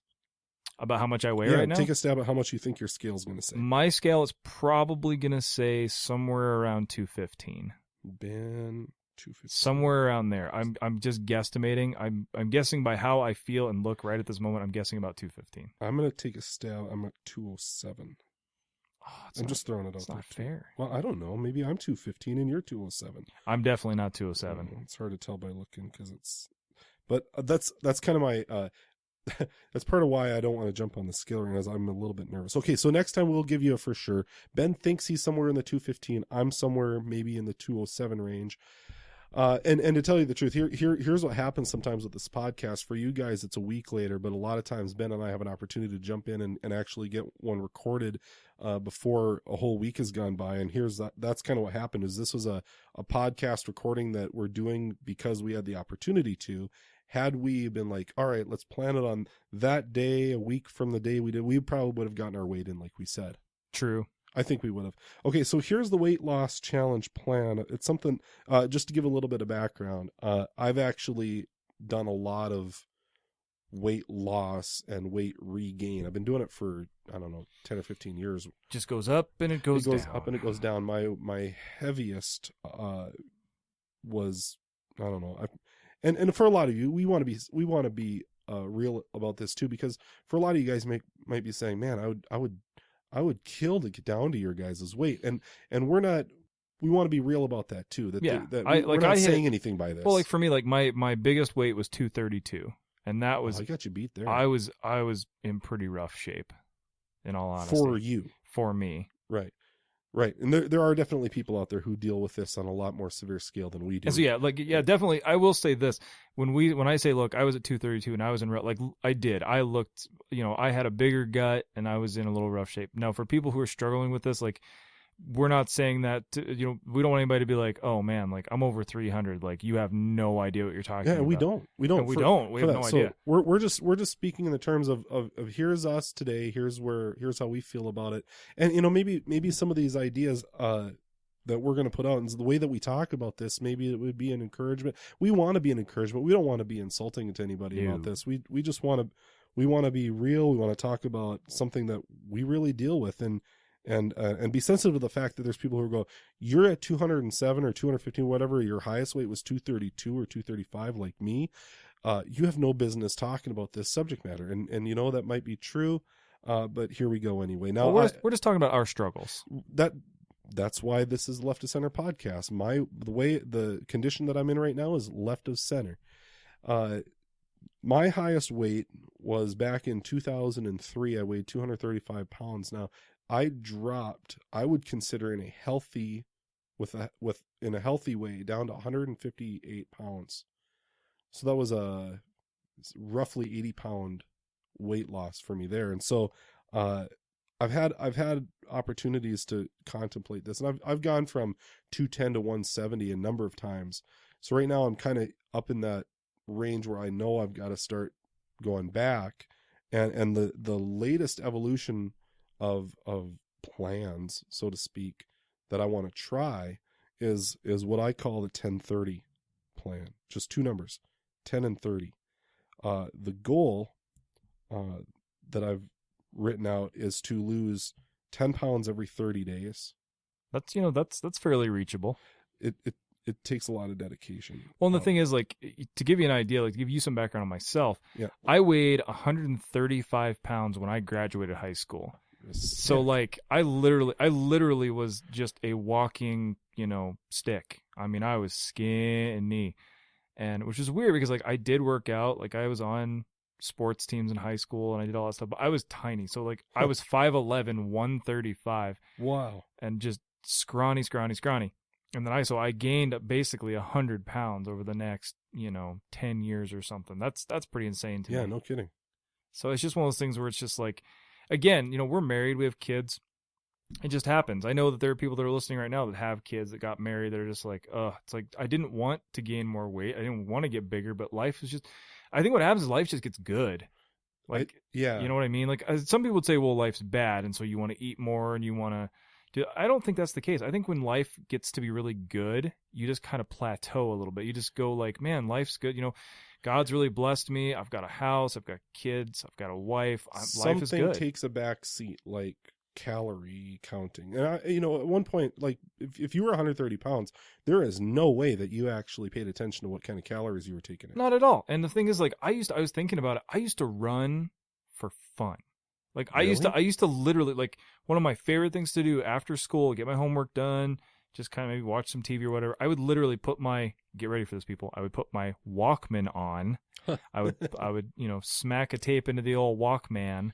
About how much I weigh right now? Take a stab at how much you think your scale is going to say. My scale is probably going to say somewhere around 215. Ben, 215. Somewhere around there. I'm just guesstimating. I'm guessing by how I feel and look right at this moment. I'm guessing about 215. I'm going to take a stab. I'm at 207. I'm just throwing it out there. It's not fair. Well, I don't know. Maybe I'm 215 and you're 207. I'm definitely not 207. It's hard to tell by looking but that's kind of my that's part of why I don't want to jump on the scale right now, is I'm a little bit nervous. Okay, so next time we'll give you a for sure. Ben thinks he's somewhere in the 215. I'm somewhere maybe in the 207 range. And to tell you the truth, here's what happens sometimes with this podcast. For you guys, it's a week later, but a lot of times Ben and I have an opportunity to jump in and actually get one recorded before a whole week has gone by. And that's kind of what happened. Is this was a podcast recording that we're doing because we had the opportunity to. Had we been like, all right, let's plan it on that day, a week from the day we did, we probably would have gotten our weight in, like we said. True. I think we would have. Okay, so here's the weight loss challenge plan. It's something, just to give a little bit of background, I've actually done a lot of weight loss and weight regain. I've been doing it for, 10 or 15 years. Just goes up and it goes down. Up and it goes down. My heaviest was, and for a lot of you, we want to be real about this too, because for a lot of you guys might be saying, man, I would kill to get down to your guys' weight. And we want to be real about that too. We're not saying anything by this. Well, like for me, like my biggest weight was 232. And that was, I got you beat there. I was in pretty rough shape, in all honesty. For you. For me. Right. Right. And there are definitely people out there who deal with this on a lot more severe scale than we do. So definitely. I will say this. When I say, look, I was at 232 and I was in I looked, I had a bigger gut and I was in a little rough shape. Now, for people who are struggling with this, like, we're not saying that, we don't want anybody to be like, oh man, like I'm over 300. Like you have no idea what you're talking about. Yeah, we don't. We have no idea. We're just speaking in the terms of here's us today. Here's how we feel about it. And maybe some of these ideas that we're going to put out and the way that we talk about this, maybe it would be an encouragement. We want to be an encouragement. We don't want to be insulting to anybody about this. We just want to be real. We want to talk about something that we really deal with and be sensitive to the fact that there's people who go, you're at 207 or 215, whatever, your highest weight was 232 or 235 like me. You have no business talking about this subject matter. And that might be true, but here we go anyway. Now we're just talking about our struggles. That's why this is Left of Center podcast. The condition that I'm in right now is left of center. My highest weight was back in 2003. I weighed 235 pounds. Now, I would consider in a healthy way down to 158 pounds. So that was a roughly 80-pound weight loss for me there. And so, I've had opportunities to contemplate this, and I've gone from 210 to 170 a number of times. So right now I'm kind of up in that range where I know I've got to start going back, and the latest evolution of plans, so to speak, that I want to try is what I call the 10-30 plan. Just two numbers, 10 and 30. The goal that I've written out is to lose 10 pounds every 30 days. That's fairly reachable. It takes a lot of dedication. Well, and the thing is, like, to give you an idea, like to give you some background on myself, yeah. I weighed 135 pounds when I graduated high school. So like I literally was just a walking, stick. I mean, I was skinny, and which is weird because like I did work out, like I was on sports teams in high school and I did all that stuff, but I was tiny. So like I was 5'11", 135. Wow. And just scrawny. And then I gained basically 100 pounds over the next, 10 years or something. That's pretty insane to me. Yeah, no kidding. So it's just one of those things where it's just like, again, we're married, we have kids. It just happens. I know that there are people that are listening right now that have kids that got married that are just like, it's like, I didn't want to gain more weight. I didn't want to get bigger, but life is just, I think what happens is life just gets good. Like, yeah, you know what I mean? Like some people would say, well, life's bad. And so you want to eat more and you want to do, I don't think that's the case. I think when life gets to be really good, you just kind of plateau a little bit. You just go like, man, life's good. God's really blessed me. I've got a house. I've got kids. I've got a wife. Life is good. Something takes a back seat, like calorie counting. And at one point, like if you were 130 pounds, there is no way that you actually paid attention to what kind of calories you were taking in. Not at all. And the thing is, like, I was thinking about it. I used to run for fun. Like really? I used to literally, like, one of my favorite things to do after school, get my homework done, just kind of maybe watch some TV or whatever. I would literally get ready for this, people. I would put my Walkman on. I would, smack a tape into the old Walkman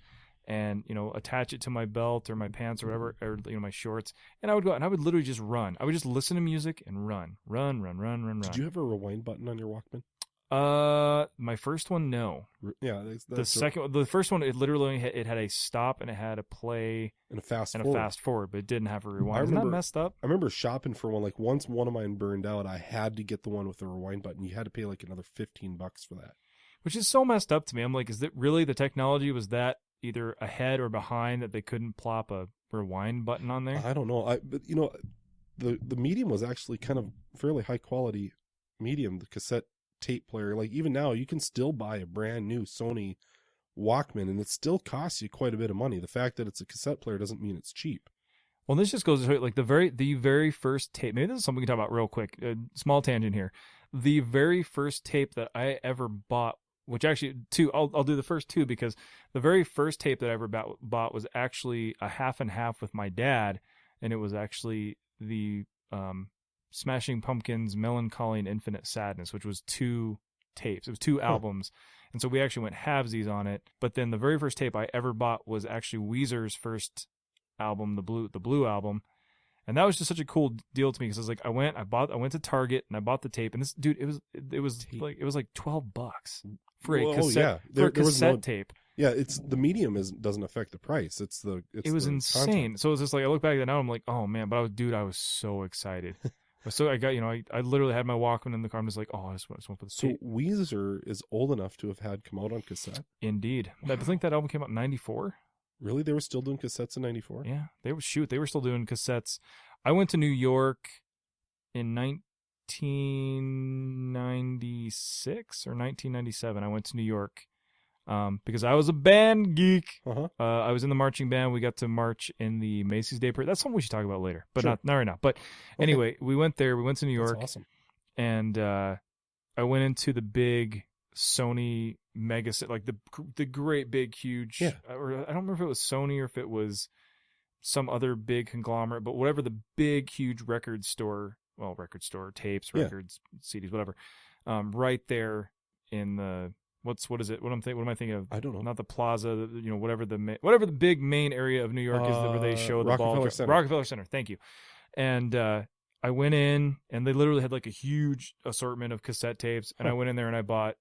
and attach it to my belt or my pants or whatever, or my shorts, and I would go out and I would literally just run. I would just listen to music and run. Did you have a rewind button on your Walkman? My first one, no. Yeah, the first one, it had a stop and it had a play and a fast forward, but it didn't have a rewind. Isn't that messed up? I remember shopping for one. Like once one of mine burned out, I had to get the one with the rewind button. You had to pay like another $15 for that, which is so messed up to me. I'm like, is it really the technology was that either ahead or behind that they couldn't plop a rewind button on there? I don't know. But the medium was actually kind of fairly high quality medium. The cassette tape player, like even now you can still buy a brand new Sony Walkman and it still costs you quite a bit of money. The fact that it's a cassette player doesn't mean it's cheap. Well, this just goes to like the very first tape. Maybe this is something we can talk about real quick. Small tangent here. The very first tape that I ever bought, which actually I'll do the first two, because the very first tape that I ever bought was actually a half and half with my dad, and it was actually the Smashing Pumpkins' Melancholy and Infinite Sadness, which was 2 tapes. It was 2 albums. And so we actually went halvesies on it. But then the very first tape I ever bought was actually Weezer's first album, the Blue album. And that was just such a cool deal to me, because I was like, I went to Target and I bought the tape, and this dude, it was like $12 for a cassette, for a cassette tape. Yeah, it's the medium doesn't affect the price. It was insane. Content. So it's just like I look back at it now, I'm like, oh man, but I was so excited. So I got, I literally had my Walkman in the car. I'm just like, oh, I just want to So Weezer is old enough to have had come out on cassette? Indeed. I think that album came out in 94. Really? They were still doing cassettes in 94? Yeah, they were still doing cassettes. I went to New York in 1996 or 1997. I went to New York because I was a band geek. I was in the marching band. We got to march in the Macy's Day Parade. That's something we should talk about later, but not right now. But anyway, we went there. We went to New York. That's awesome. And I went into the big Sony mega set, like the great big huge. Yeah. Or I don't remember if it was Sony or if it was some other big conglomerate, but whatever the big huge record store, tapes, records, CDs, whatever. Right there in the. What is it? What am I thinking of? I don't know. Not the plaza, whatever the big main area of New York is where they show the ball. Rockefeller Center. Thank you. And I went in, and they literally had like a huge assortment of cassette tapes. And I went in there and I bought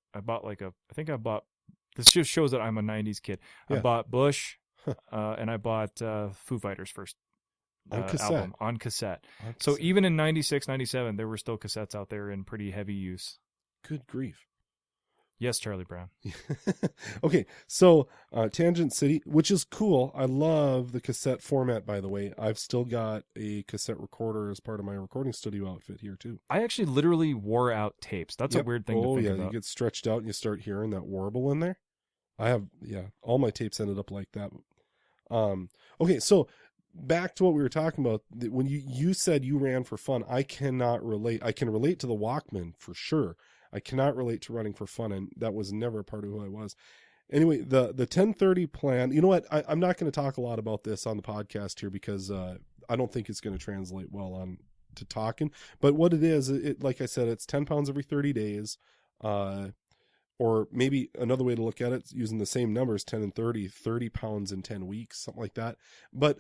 this just shows that I'm a 90s kid. Yeah. I bought Bush, and I bought Foo Fighters' first album on cassette. So even in 96, 97, there were still cassettes out there in pretty heavy use. Good grief. Yes, Charlie Brown. Okay, so Tangent City, which is cool. I love the cassette format, by the way. I've still got a cassette recorder as part of my recording studio outfit here, too. I actually literally wore out tapes. That's a weird thing to think about. You get stretched out and you start hearing that warble in there. All my tapes ended up like that. Okay, so back to what we were talking about. When you said you ran for fun, I cannot relate. I can relate to the Walkman for sure. I cannot relate to running for fun, and that was never a part of who I was. Anyway, the 1030 plan, you know what? I'm not going to talk a lot about this on the podcast here because I don't think it's going to translate well on to talking. But what it is, like I said, it's 10 pounds every 30 days. Or maybe another way to look at it, using the same numbers, 10 and 30 pounds in 10 weeks, something like that. But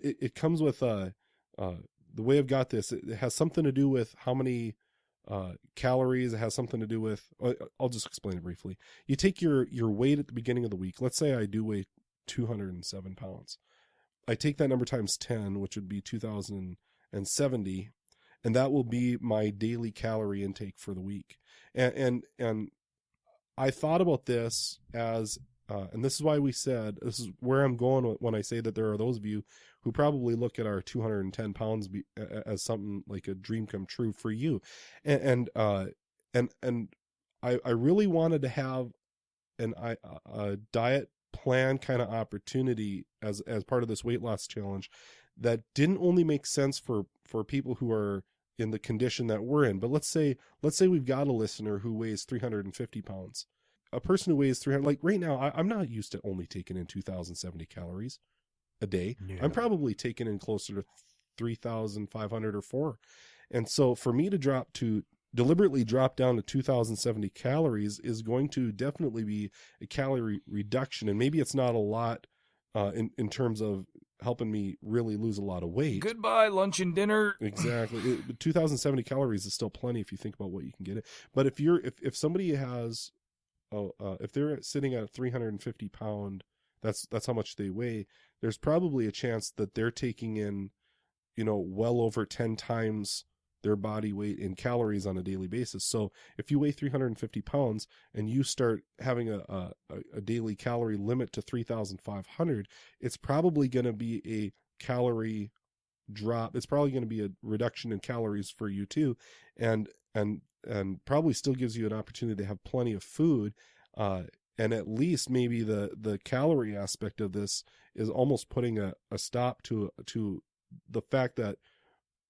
it comes with the way I've got this, it has something to do with how many calories. It has something to do with, I'll just explain it briefly. You take your weight at the beginning of the week. Let's say I do weigh 207 pounds. I take that number times 10, which would be 2,070, and that will be my daily calorie intake for the week. And I thought about this as, and this is why we said, this is where I'm going when I say that there are those of you who probably look at our 210 pounds as something like a dream come true for you. And I really wanted to have a diet plan kind of opportunity as part of this weight loss challenge that didn't only make sense for people who are in the condition that we're in. But let's say we've got a listener who weighs 350 pounds. A person who weighs 300, like right now, I'm not used to only taking in 2,070 calories a day. No. I'm probably taking in closer to 3,500 or 4. And so for me to drop to deliberately drop down to 2,070 calories is going to definitely be a calorie reduction. And maybe it's not a lot in terms of helping me really lose a lot of weight. Goodbye, lunch and dinner. Exactly. 2,070 calories is still plenty if you think about what you can get it. But if somebody has, if they're sitting at a 350 pound, that's how much they weigh. There's probably a chance that they're taking in, well over 10 times their body weight in calories on a daily basis. So if you weigh 350 pounds and you start having a daily calorie limit to 3,500, it's probably going to be a calorie drop. It's probably going to be a reduction in calories for you too. And probably still gives you an opportunity to have plenty of food. And at least maybe the calorie aspect of this is almost putting a stop to the fact that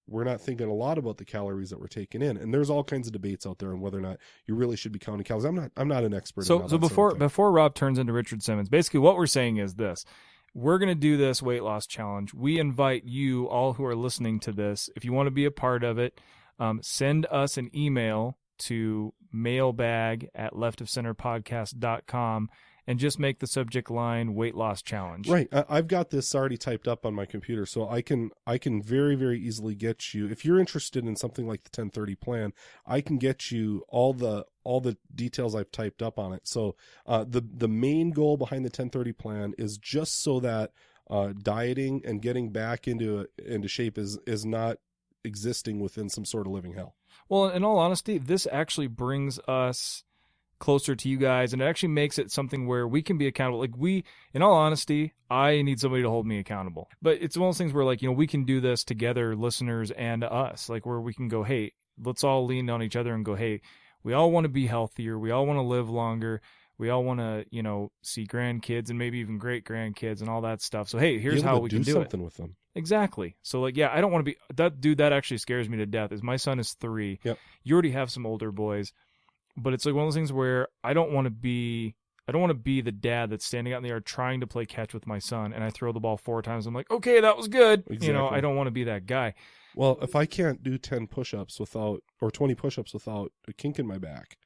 we're not thinking a lot about the calories that we're taking in. And there's all kinds of debates out there on whether or not you really should be counting calories. I'm not an expert. So before Rob turns into Richard Simmons, basically what we're saying is this: we're going to do this weight loss challenge. We invite you all who are listening to this, if you want to be a part of it, send us an email to mailbag@leftofcenterpodcast.com and just make the subject line weight loss challenge. Right. I've got this already typed up on my computer, so I can very, very easily get you, if you're interested in something like the 1030 plan, I can get you all the details I've typed up on it. So the main goal behind the 1030 plan is just so that dieting and getting back into shape is not existing within some sort of living hell. Well, in all honesty, this actually brings us closer to you guys, and it actually makes it something where we can be accountable. Like in all honesty, I need somebody to hold me accountable. But it's one of those things where we can do this together, listeners and us, where we can go, hey, let's all lean on each other and go, hey, we all want to be healthier. We all want to live longer. We all want to, see grandkids and maybe even great grandkids and all that stuff. So, hey, here's how we can do something with them. Exactly. So, I don't want to be that dude. That actually scares me to death. Is my son is 3. Yep. You already have some older boys. But it's one of those things where I don't want to be the dad that's standing out in the yard trying to play catch with my son, and I throw the ball 4 times. I'm like, okay, that was good. Exactly. I don't want to be that guy. Well, if I can't do 10 push-ups or 20 push-ups without a kink in my back,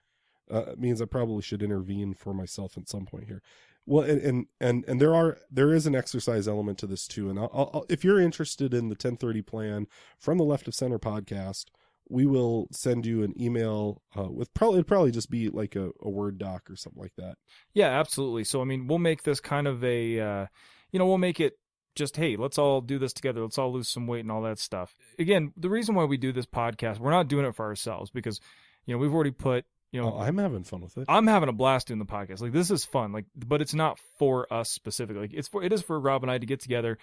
it means I probably should intervene for myself at some point here. Well, and there is an exercise element to this too. And I'll if you're interested in the 1030 plan from the Left of Center podcast, we will send you an email with it'd probably just be like a Word doc or something like that. Yeah, absolutely. So, we'll make this kind of a, we'll make it just, hey, let's all do this together. Let's all lose some weight and all that stuff. Again, the reason why we do this podcast, we're not doing it for ourselves because, we've already put, I'm having fun with it. I'm having a blast doing the podcast. This is fun. But it's not for us specifically. It is for Rob and I to get together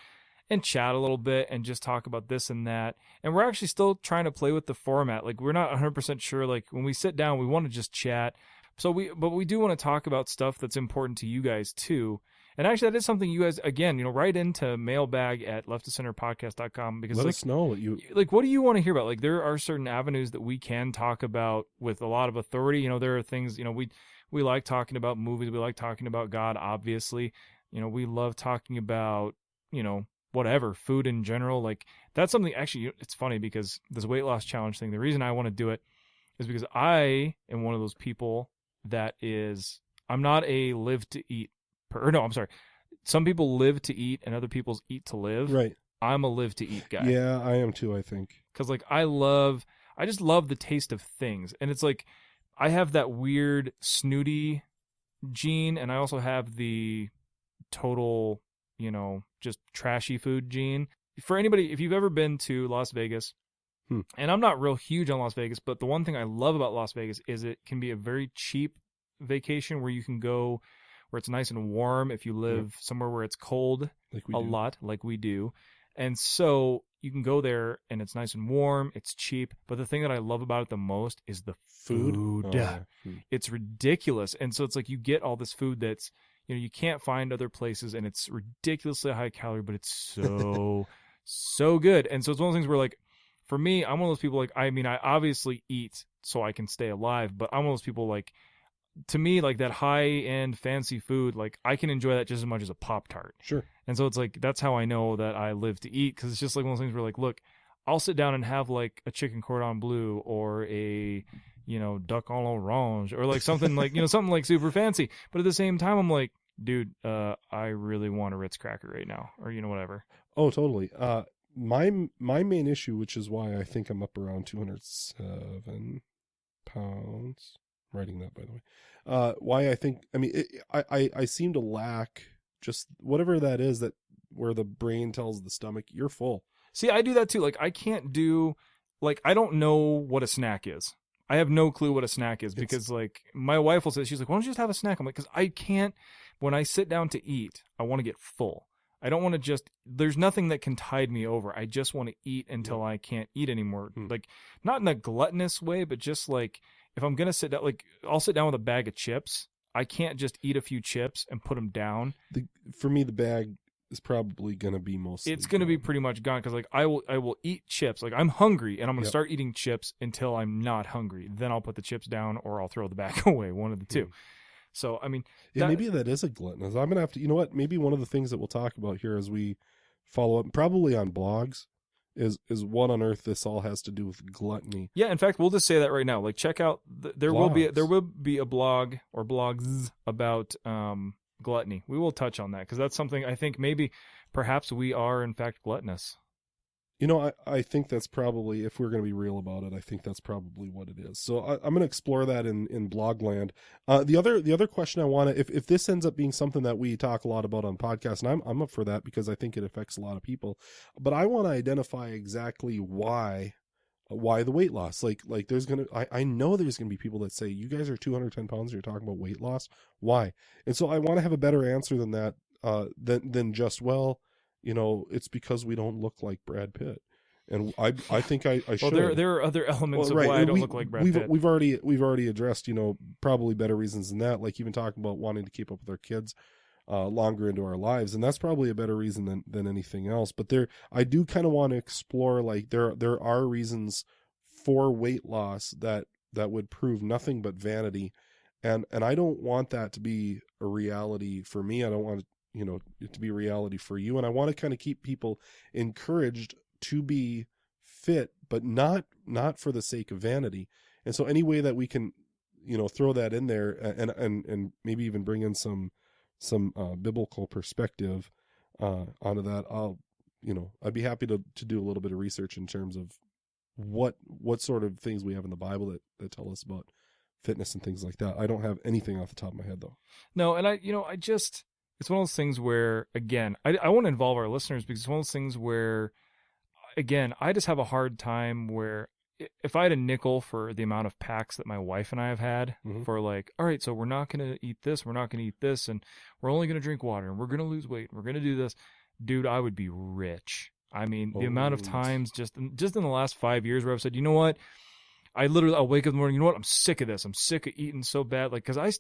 and chat a little bit and just talk about this and that. And we're actually still trying to play with the format. We're not 100% sure. When we sit down, we want to just chat. But we do want to talk about stuff that's important to you guys too. And actually, that is something you guys, again, write into mailbag@leftofcenterpodcast.com because let us know what you what do you want to hear about? There are certain avenues that we can talk about with a lot of authority. There are things, we like talking about movies. We like talking about God, obviously. We love talking about, whatever, food in general. That's something, actually, it's funny because this weight loss challenge thing, the reason I want to do it is because I am one of those people I'm not a live to eat no, I'm sorry. Some people live to eat and other people's eat to live. Right. I'm a live to eat guy. Yeah, I am too, I think. Because I just love the taste of things. And it's I have that weird snooty gene, and I also have the total, just trashy food gene. For anybody, if you've ever been to Las Vegas, and I'm not real huge on Las Vegas, but the one thing I love about Las Vegas is it can be a very cheap vacation where you can go where it's nice and warm if you live somewhere where it's cold lot, like we do. And so you can go there and it's nice and warm, it's cheap. But the thing that I love about it the most is the food. Oh, yeah. It's ridiculous. And so it's you get all this food that's, you can't find other places, and it's ridiculously high calorie, but it's so, so good. And so it's one of those things where for me, I'm one of those people I obviously eat so I can stay alive, but I'm one of those people to me, that high-end fancy food, I can enjoy that just as much as a Pop-Tart. Sure. And so it's that's how I know that I live to eat, because it's just one of those things where look, I'll sit down and have like a chicken cordon bleu or a, duck à l'orange or like something like, something like super fancy. But at the same time, I'm like, dude, I really want a Ritz cracker right now, or whatever. Oh, totally. My main issue, which is why I think I'm up around 207 pounds. I'm writing that, by the way. Why I think, I seem to lack just whatever that is, that where the brain tells the stomach you're full. See, I do that too. Like, I can't do, like, I don't know what a snack is. I have no clue what a snack is because, like, my wife will say, she's like, why don't you just have a snack? I'm like, because I can't, when I sit down to eat, I want to get full. I don't want to just, there's nothing that can tide me over. I just want to eat until I can't eat anymore. Like, not in a gluttonous way, but just like, if I'm going to sit down, like, I'll sit down with a bag of chips. I can't just eat a few chips and put them down. For me, the bag is probably going to be mostly it's going to be pretty much gone because, like, I will eat chips. Like, I'm hungry and I'm going to start eating chips until I'm not hungry. Then I'll put the chips down or I'll throw the bag away, one of the two. So, I mean, maybe that is a gluttonous. I'm going to have to, you know what? Maybe one of the things that we'll talk about here as we follow up, probably on blogs, is what on earth this all has to do with gluttony. Yeah, in fact, we'll just say that right now. Like, check out there will be a blog or blogs about gluttony. We will touch on that because that's something I think maybe perhaps we are in fact gluttonous. I think that's probably, if we're going to be real about it, I think that's probably what it is. So I'm going to explore that in Blogland. The other question I want to, if this ends up being something that we talk a lot about on podcasts, and I'm up for that because I think it affects a lot of people, but I want to identify exactly why the weight loss. Like there's going to, I know there's going to be people that say, you guys are 210 pounds and you're talking about weight loss. Why? And so I want to have a better answer than that, than just, well, it's because we don't look like Brad Pitt. And I think I should. Well, there are other elements of why I don't look like Brad Pitt. We've already addressed, probably better reasons than that. Like even talking about wanting to keep up with our kids longer into our lives. And that's probably a better reason than anything else. But I do kind of want to explore, like there are reasons for weight loss that would prove nothing but vanity. And I don't want that to be a reality for me. I don't want it to be a reality for you. And I want to kind of keep people encouraged to be fit, but not for the sake of vanity. And so any way that we can, throw that in there and maybe even bring in some biblical perspective onto that, I'd be happy to do a little bit of research in terms of what sort of things we have in the Bible that tell us about fitness and things like that. I don't have anything off the top of my head though. No, and it's one of those things where, again, I want to involve our listeners because it's one of those things where, again, I just have a hard time where if I had a nickel for the amount of packs that my wife and I have had for like, all right, so we're not going to eat this, we're not going to eat this, and we're only going to drink water, and we're going to lose weight, and we're going to do this, dude, I would be rich. I mean, the amount of times just in the last 5 years where I've said, you know what? I'll wake up in the morning, you know what? I'm sick of this. I'm sick of eating so bad. Like, cause I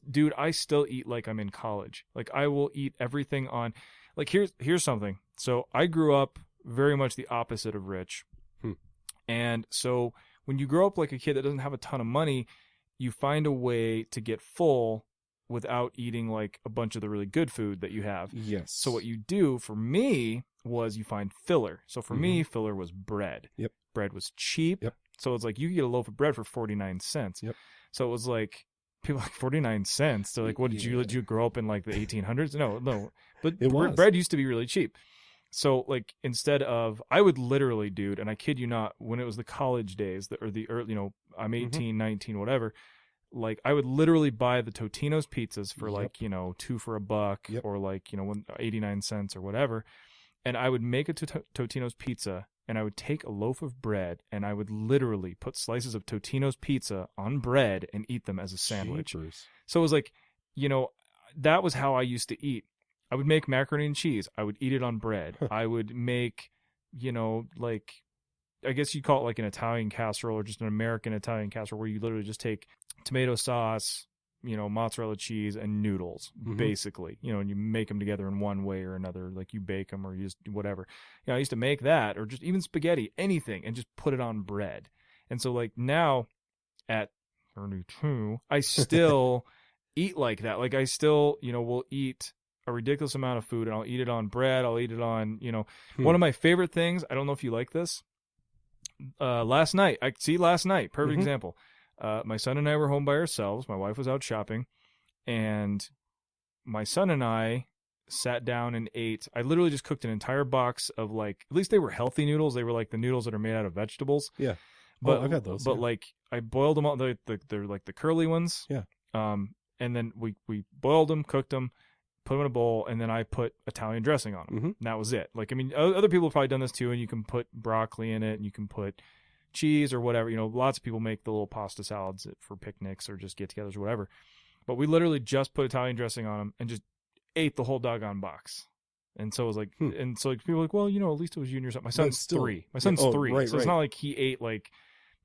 still eat like I'm in college. Like I will eat everything on, like here's something. So I grew up very much the opposite of rich. And so when you grow up like a kid that doesn't have a ton of money, you find a way to get full without eating like a bunch of the really good food that you have. Yes. So what you do for me was you find filler. So for me, filler was bread. Yep. Bread was cheap. Yep. So it's like you get a loaf of bread for 49 cents. Yep. So it was like people like 49 cents. They're like, what did you grow up in like the 1800s? No. But bread used to be really cheap. So like instead of, I would literally, dude, and I kid you not, when it was the college days or the early, I'm 18, 19, whatever. Like I would literally buy the Totino's pizzas for like, 2 for $1 or like, 89 cents or whatever. And I would make a Totino's pizza. And I would take a loaf of bread and I would literally put slices of Totino's pizza on bread and eat them as a sandwich. Jeepers. So it was like, that was how I used to eat. I would make macaroni and cheese. I would eat it on bread. I would make, like, I guess you'd call it like an Italian casserole or just an American Italian casserole where you literally just take tomato sauce, mozzarella cheese and noodles, basically, and you make them together in one way or another, like you bake them or you just whatever. I used to make that or just even spaghetti, anything, and just put it on bread. And so like now at 32, I still eat like that. Like I still, will eat a ridiculous amount of food and I'll eat it on bread. I'll eat it on, one of my favorite things. I don't know if you like this. last night, perfect Mhm. example. My son and I were home by ourselves. My wife was out shopping, and my son and I sat down and ate. I literally just cooked an entire box of, like, at least they were healthy noodles. They were like the noodles that are made out of vegetables. Yeah. But I've had those. But yeah. like I boiled them all. They're like the curly ones. Yeah. And then we boiled them, cooked them, put them in a bowl, and then I put Italian dressing on them. Mhm. And that was it. Like, I mean, other people have probably done this too, and you can put broccoli in it, and you can put cheese or whatever. Lots of people make the little pasta salads for picnics or just get-togethers or whatever. But we literally just put Italian dressing on them and just ate the whole doggone box. And so it was like, and so like people were like, well, at least it was you and your son. My son's still- 3. My son's oh, 3. right, so it's right. not like he ate like,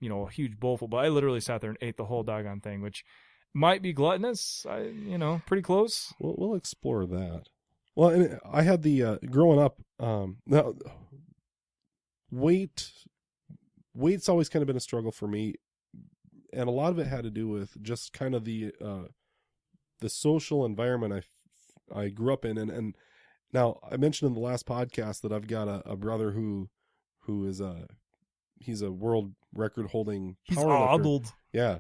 a huge bowlful, but I literally sat there and ate the whole doggone thing, which might be gluttonous. Pretty close. We'll explore that. Well, and I had the growing up. Now, weight's always kind of been a struggle for me, and a lot of it had to do with just kind of the social environment I grew up in, and now I mentioned in the last podcast that I've got a brother who is he's a world record holding powerlifter. Yeah,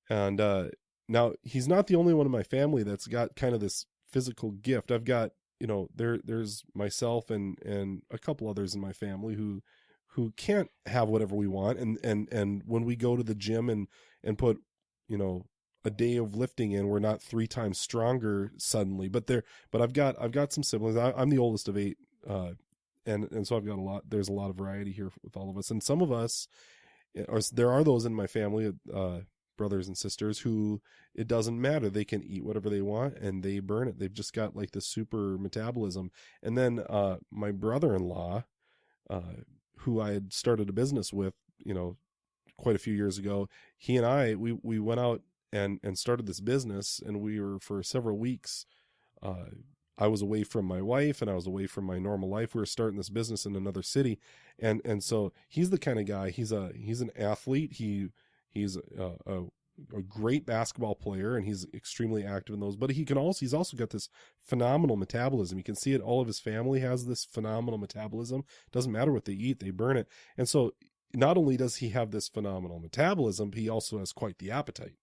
and now he's not the only one in my family that's got kind of this physical gift. I've got there's myself and a couple others in my family who can't have whatever we want, and when we go to the gym and put a day of lifting in, we're not 3 times stronger suddenly. But I've got some siblings. I'm the oldest of 8, and so I've got a lot. There's a lot of variety here with all of us, and some of us, or there are those in my family, brothers and sisters, who it doesn't matter. They can eat whatever they want and they burn it. They've just got like the super metabolism. And then my brother-in-law, who I had started a business with, quite a few years ago, he and I, we went out and started this business, and we were for several weeks. I was away from my wife and I was away from my normal life. We were starting this business in another city. And so he's the kind of guy, he's an athlete. He's a great basketball player, and he's extremely active in those, but he's also got this phenomenal metabolism. You can see it. All of his family has this phenomenal metabolism. Doesn't matter what they eat, they burn it. And so not only does he have this phenomenal metabolism, he also has quite the appetite.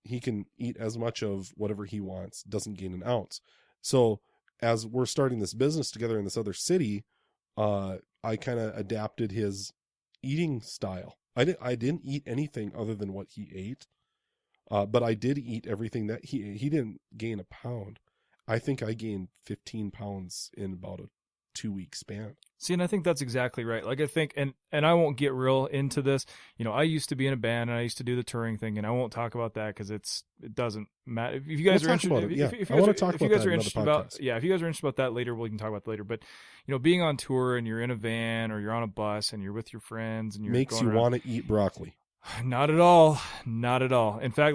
He can eat as much of whatever he wants, doesn't gain an ounce. So as we're starting this business together in this other city, I kind of adapted his eating style. I didn't eat anything other than what he ate, but I did eat everything that he didn't gain a pound. I think I gained 15 pounds in about a 2-week span. See, and I think that's exactly right. Like, I think, and I won't get real into this. I used to be in a band and I used to do the touring thing, and I won't talk about that because it doesn't matter. If you guys are interested, if I want to talk about that in another podcast. If you guys are interested about that later, we can talk about that later. But being on tour and you're in a van or you're on a bus and you're with your friends and you're makes you want to eat broccoli. Not at all. Not at all. In fact,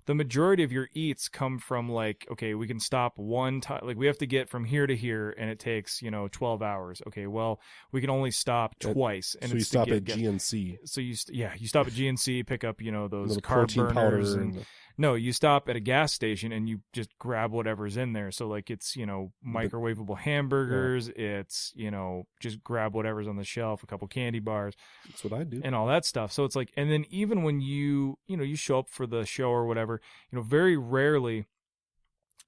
the majority of your eats come from okay, we can stop one time. Like, we have to get from here to here, and it takes 12 hours. Okay, well, we can only stop twice. And so you stop at GNC. So you stop at GNC, pick up those carb protein burners, powder no, you stop at a gas station and you just grab whatever's in there. So it's microwavable hamburgers. Yeah. It's just grab whatever's on the shelf, a couple candy bars. That's what I do, and all that stuff. So it's and then even when you show up for the show or whatever, very rarely,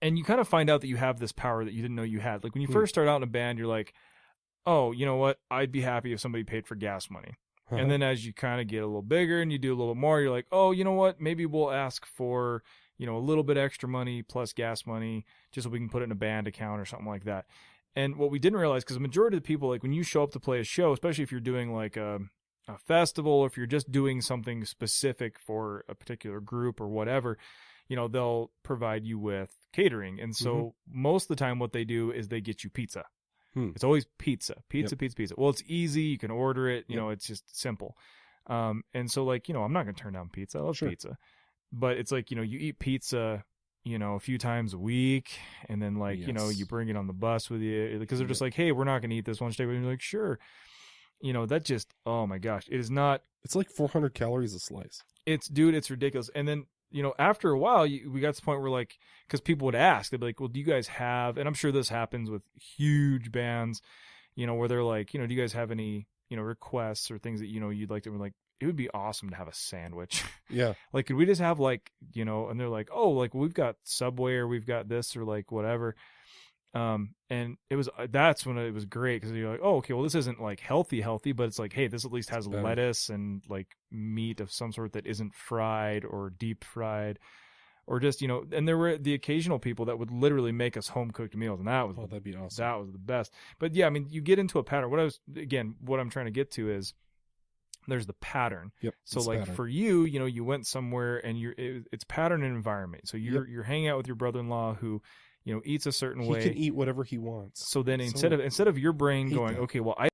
and you kind of find out that you have this power that you didn't know you had. Like, when you first start out in a band, you're like, oh, you know what? I'd be happy if somebody paid for gas money. Uh-huh. And then as you kind of get a little bigger and you do a little bit more, you're like, oh, you know what? Maybe we'll ask for, a little bit extra money plus gas money just so we can put it in a band account or something like that. And what we didn't realize, because the majority of the people, when you show up to play a show, especially if you're doing a festival, or if you're just doing something specific for a particular group or whatever, they'll provide you with catering. And so most of the time what they do is they get you pizza. It's always pizza. Well, it's easy. You can order it. It's just simple. And so I'm not going to turn down pizza. I love pizza. But it's you eat pizza, a few times a week. And then you bring it on the bus with you, because they're just hey, we're not going to eat this one steak. And you're like, sure. That just, oh my gosh, it is not. It's 400 calories a slice. It's ridiculous. And then, after a while, we got to the point where because people would ask, they'd be like, well, do you guys have, and I'm sure this happens with huge bands, where they're do you guys have any requests or things that, you'd like to be like, it would be awesome to have a sandwich. Yeah. Like, could we just have like, and they're like, oh, like we've got Subway or we've got this or like whatever. And that's when it was great because you're like, oh, okay, well, this isn't like healthy, but it's like, hey, this at least has lettuce and like meat of some sort that isn't fried or deep fried, or just, and there were the occasional people that would literally make us home cooked meals, and that was that'd be awesome. That was the best. But yeah, I mean, you get into a pattern. What I'm trying to get to is there's the pattern. Yep. So like pattern. For you, you went somewhere and it's pattern and environment. So you're hanging out with your brother-in-law who, eats a certain way. He can eat whatever he wants. So then instead of your brain going, okay, well, I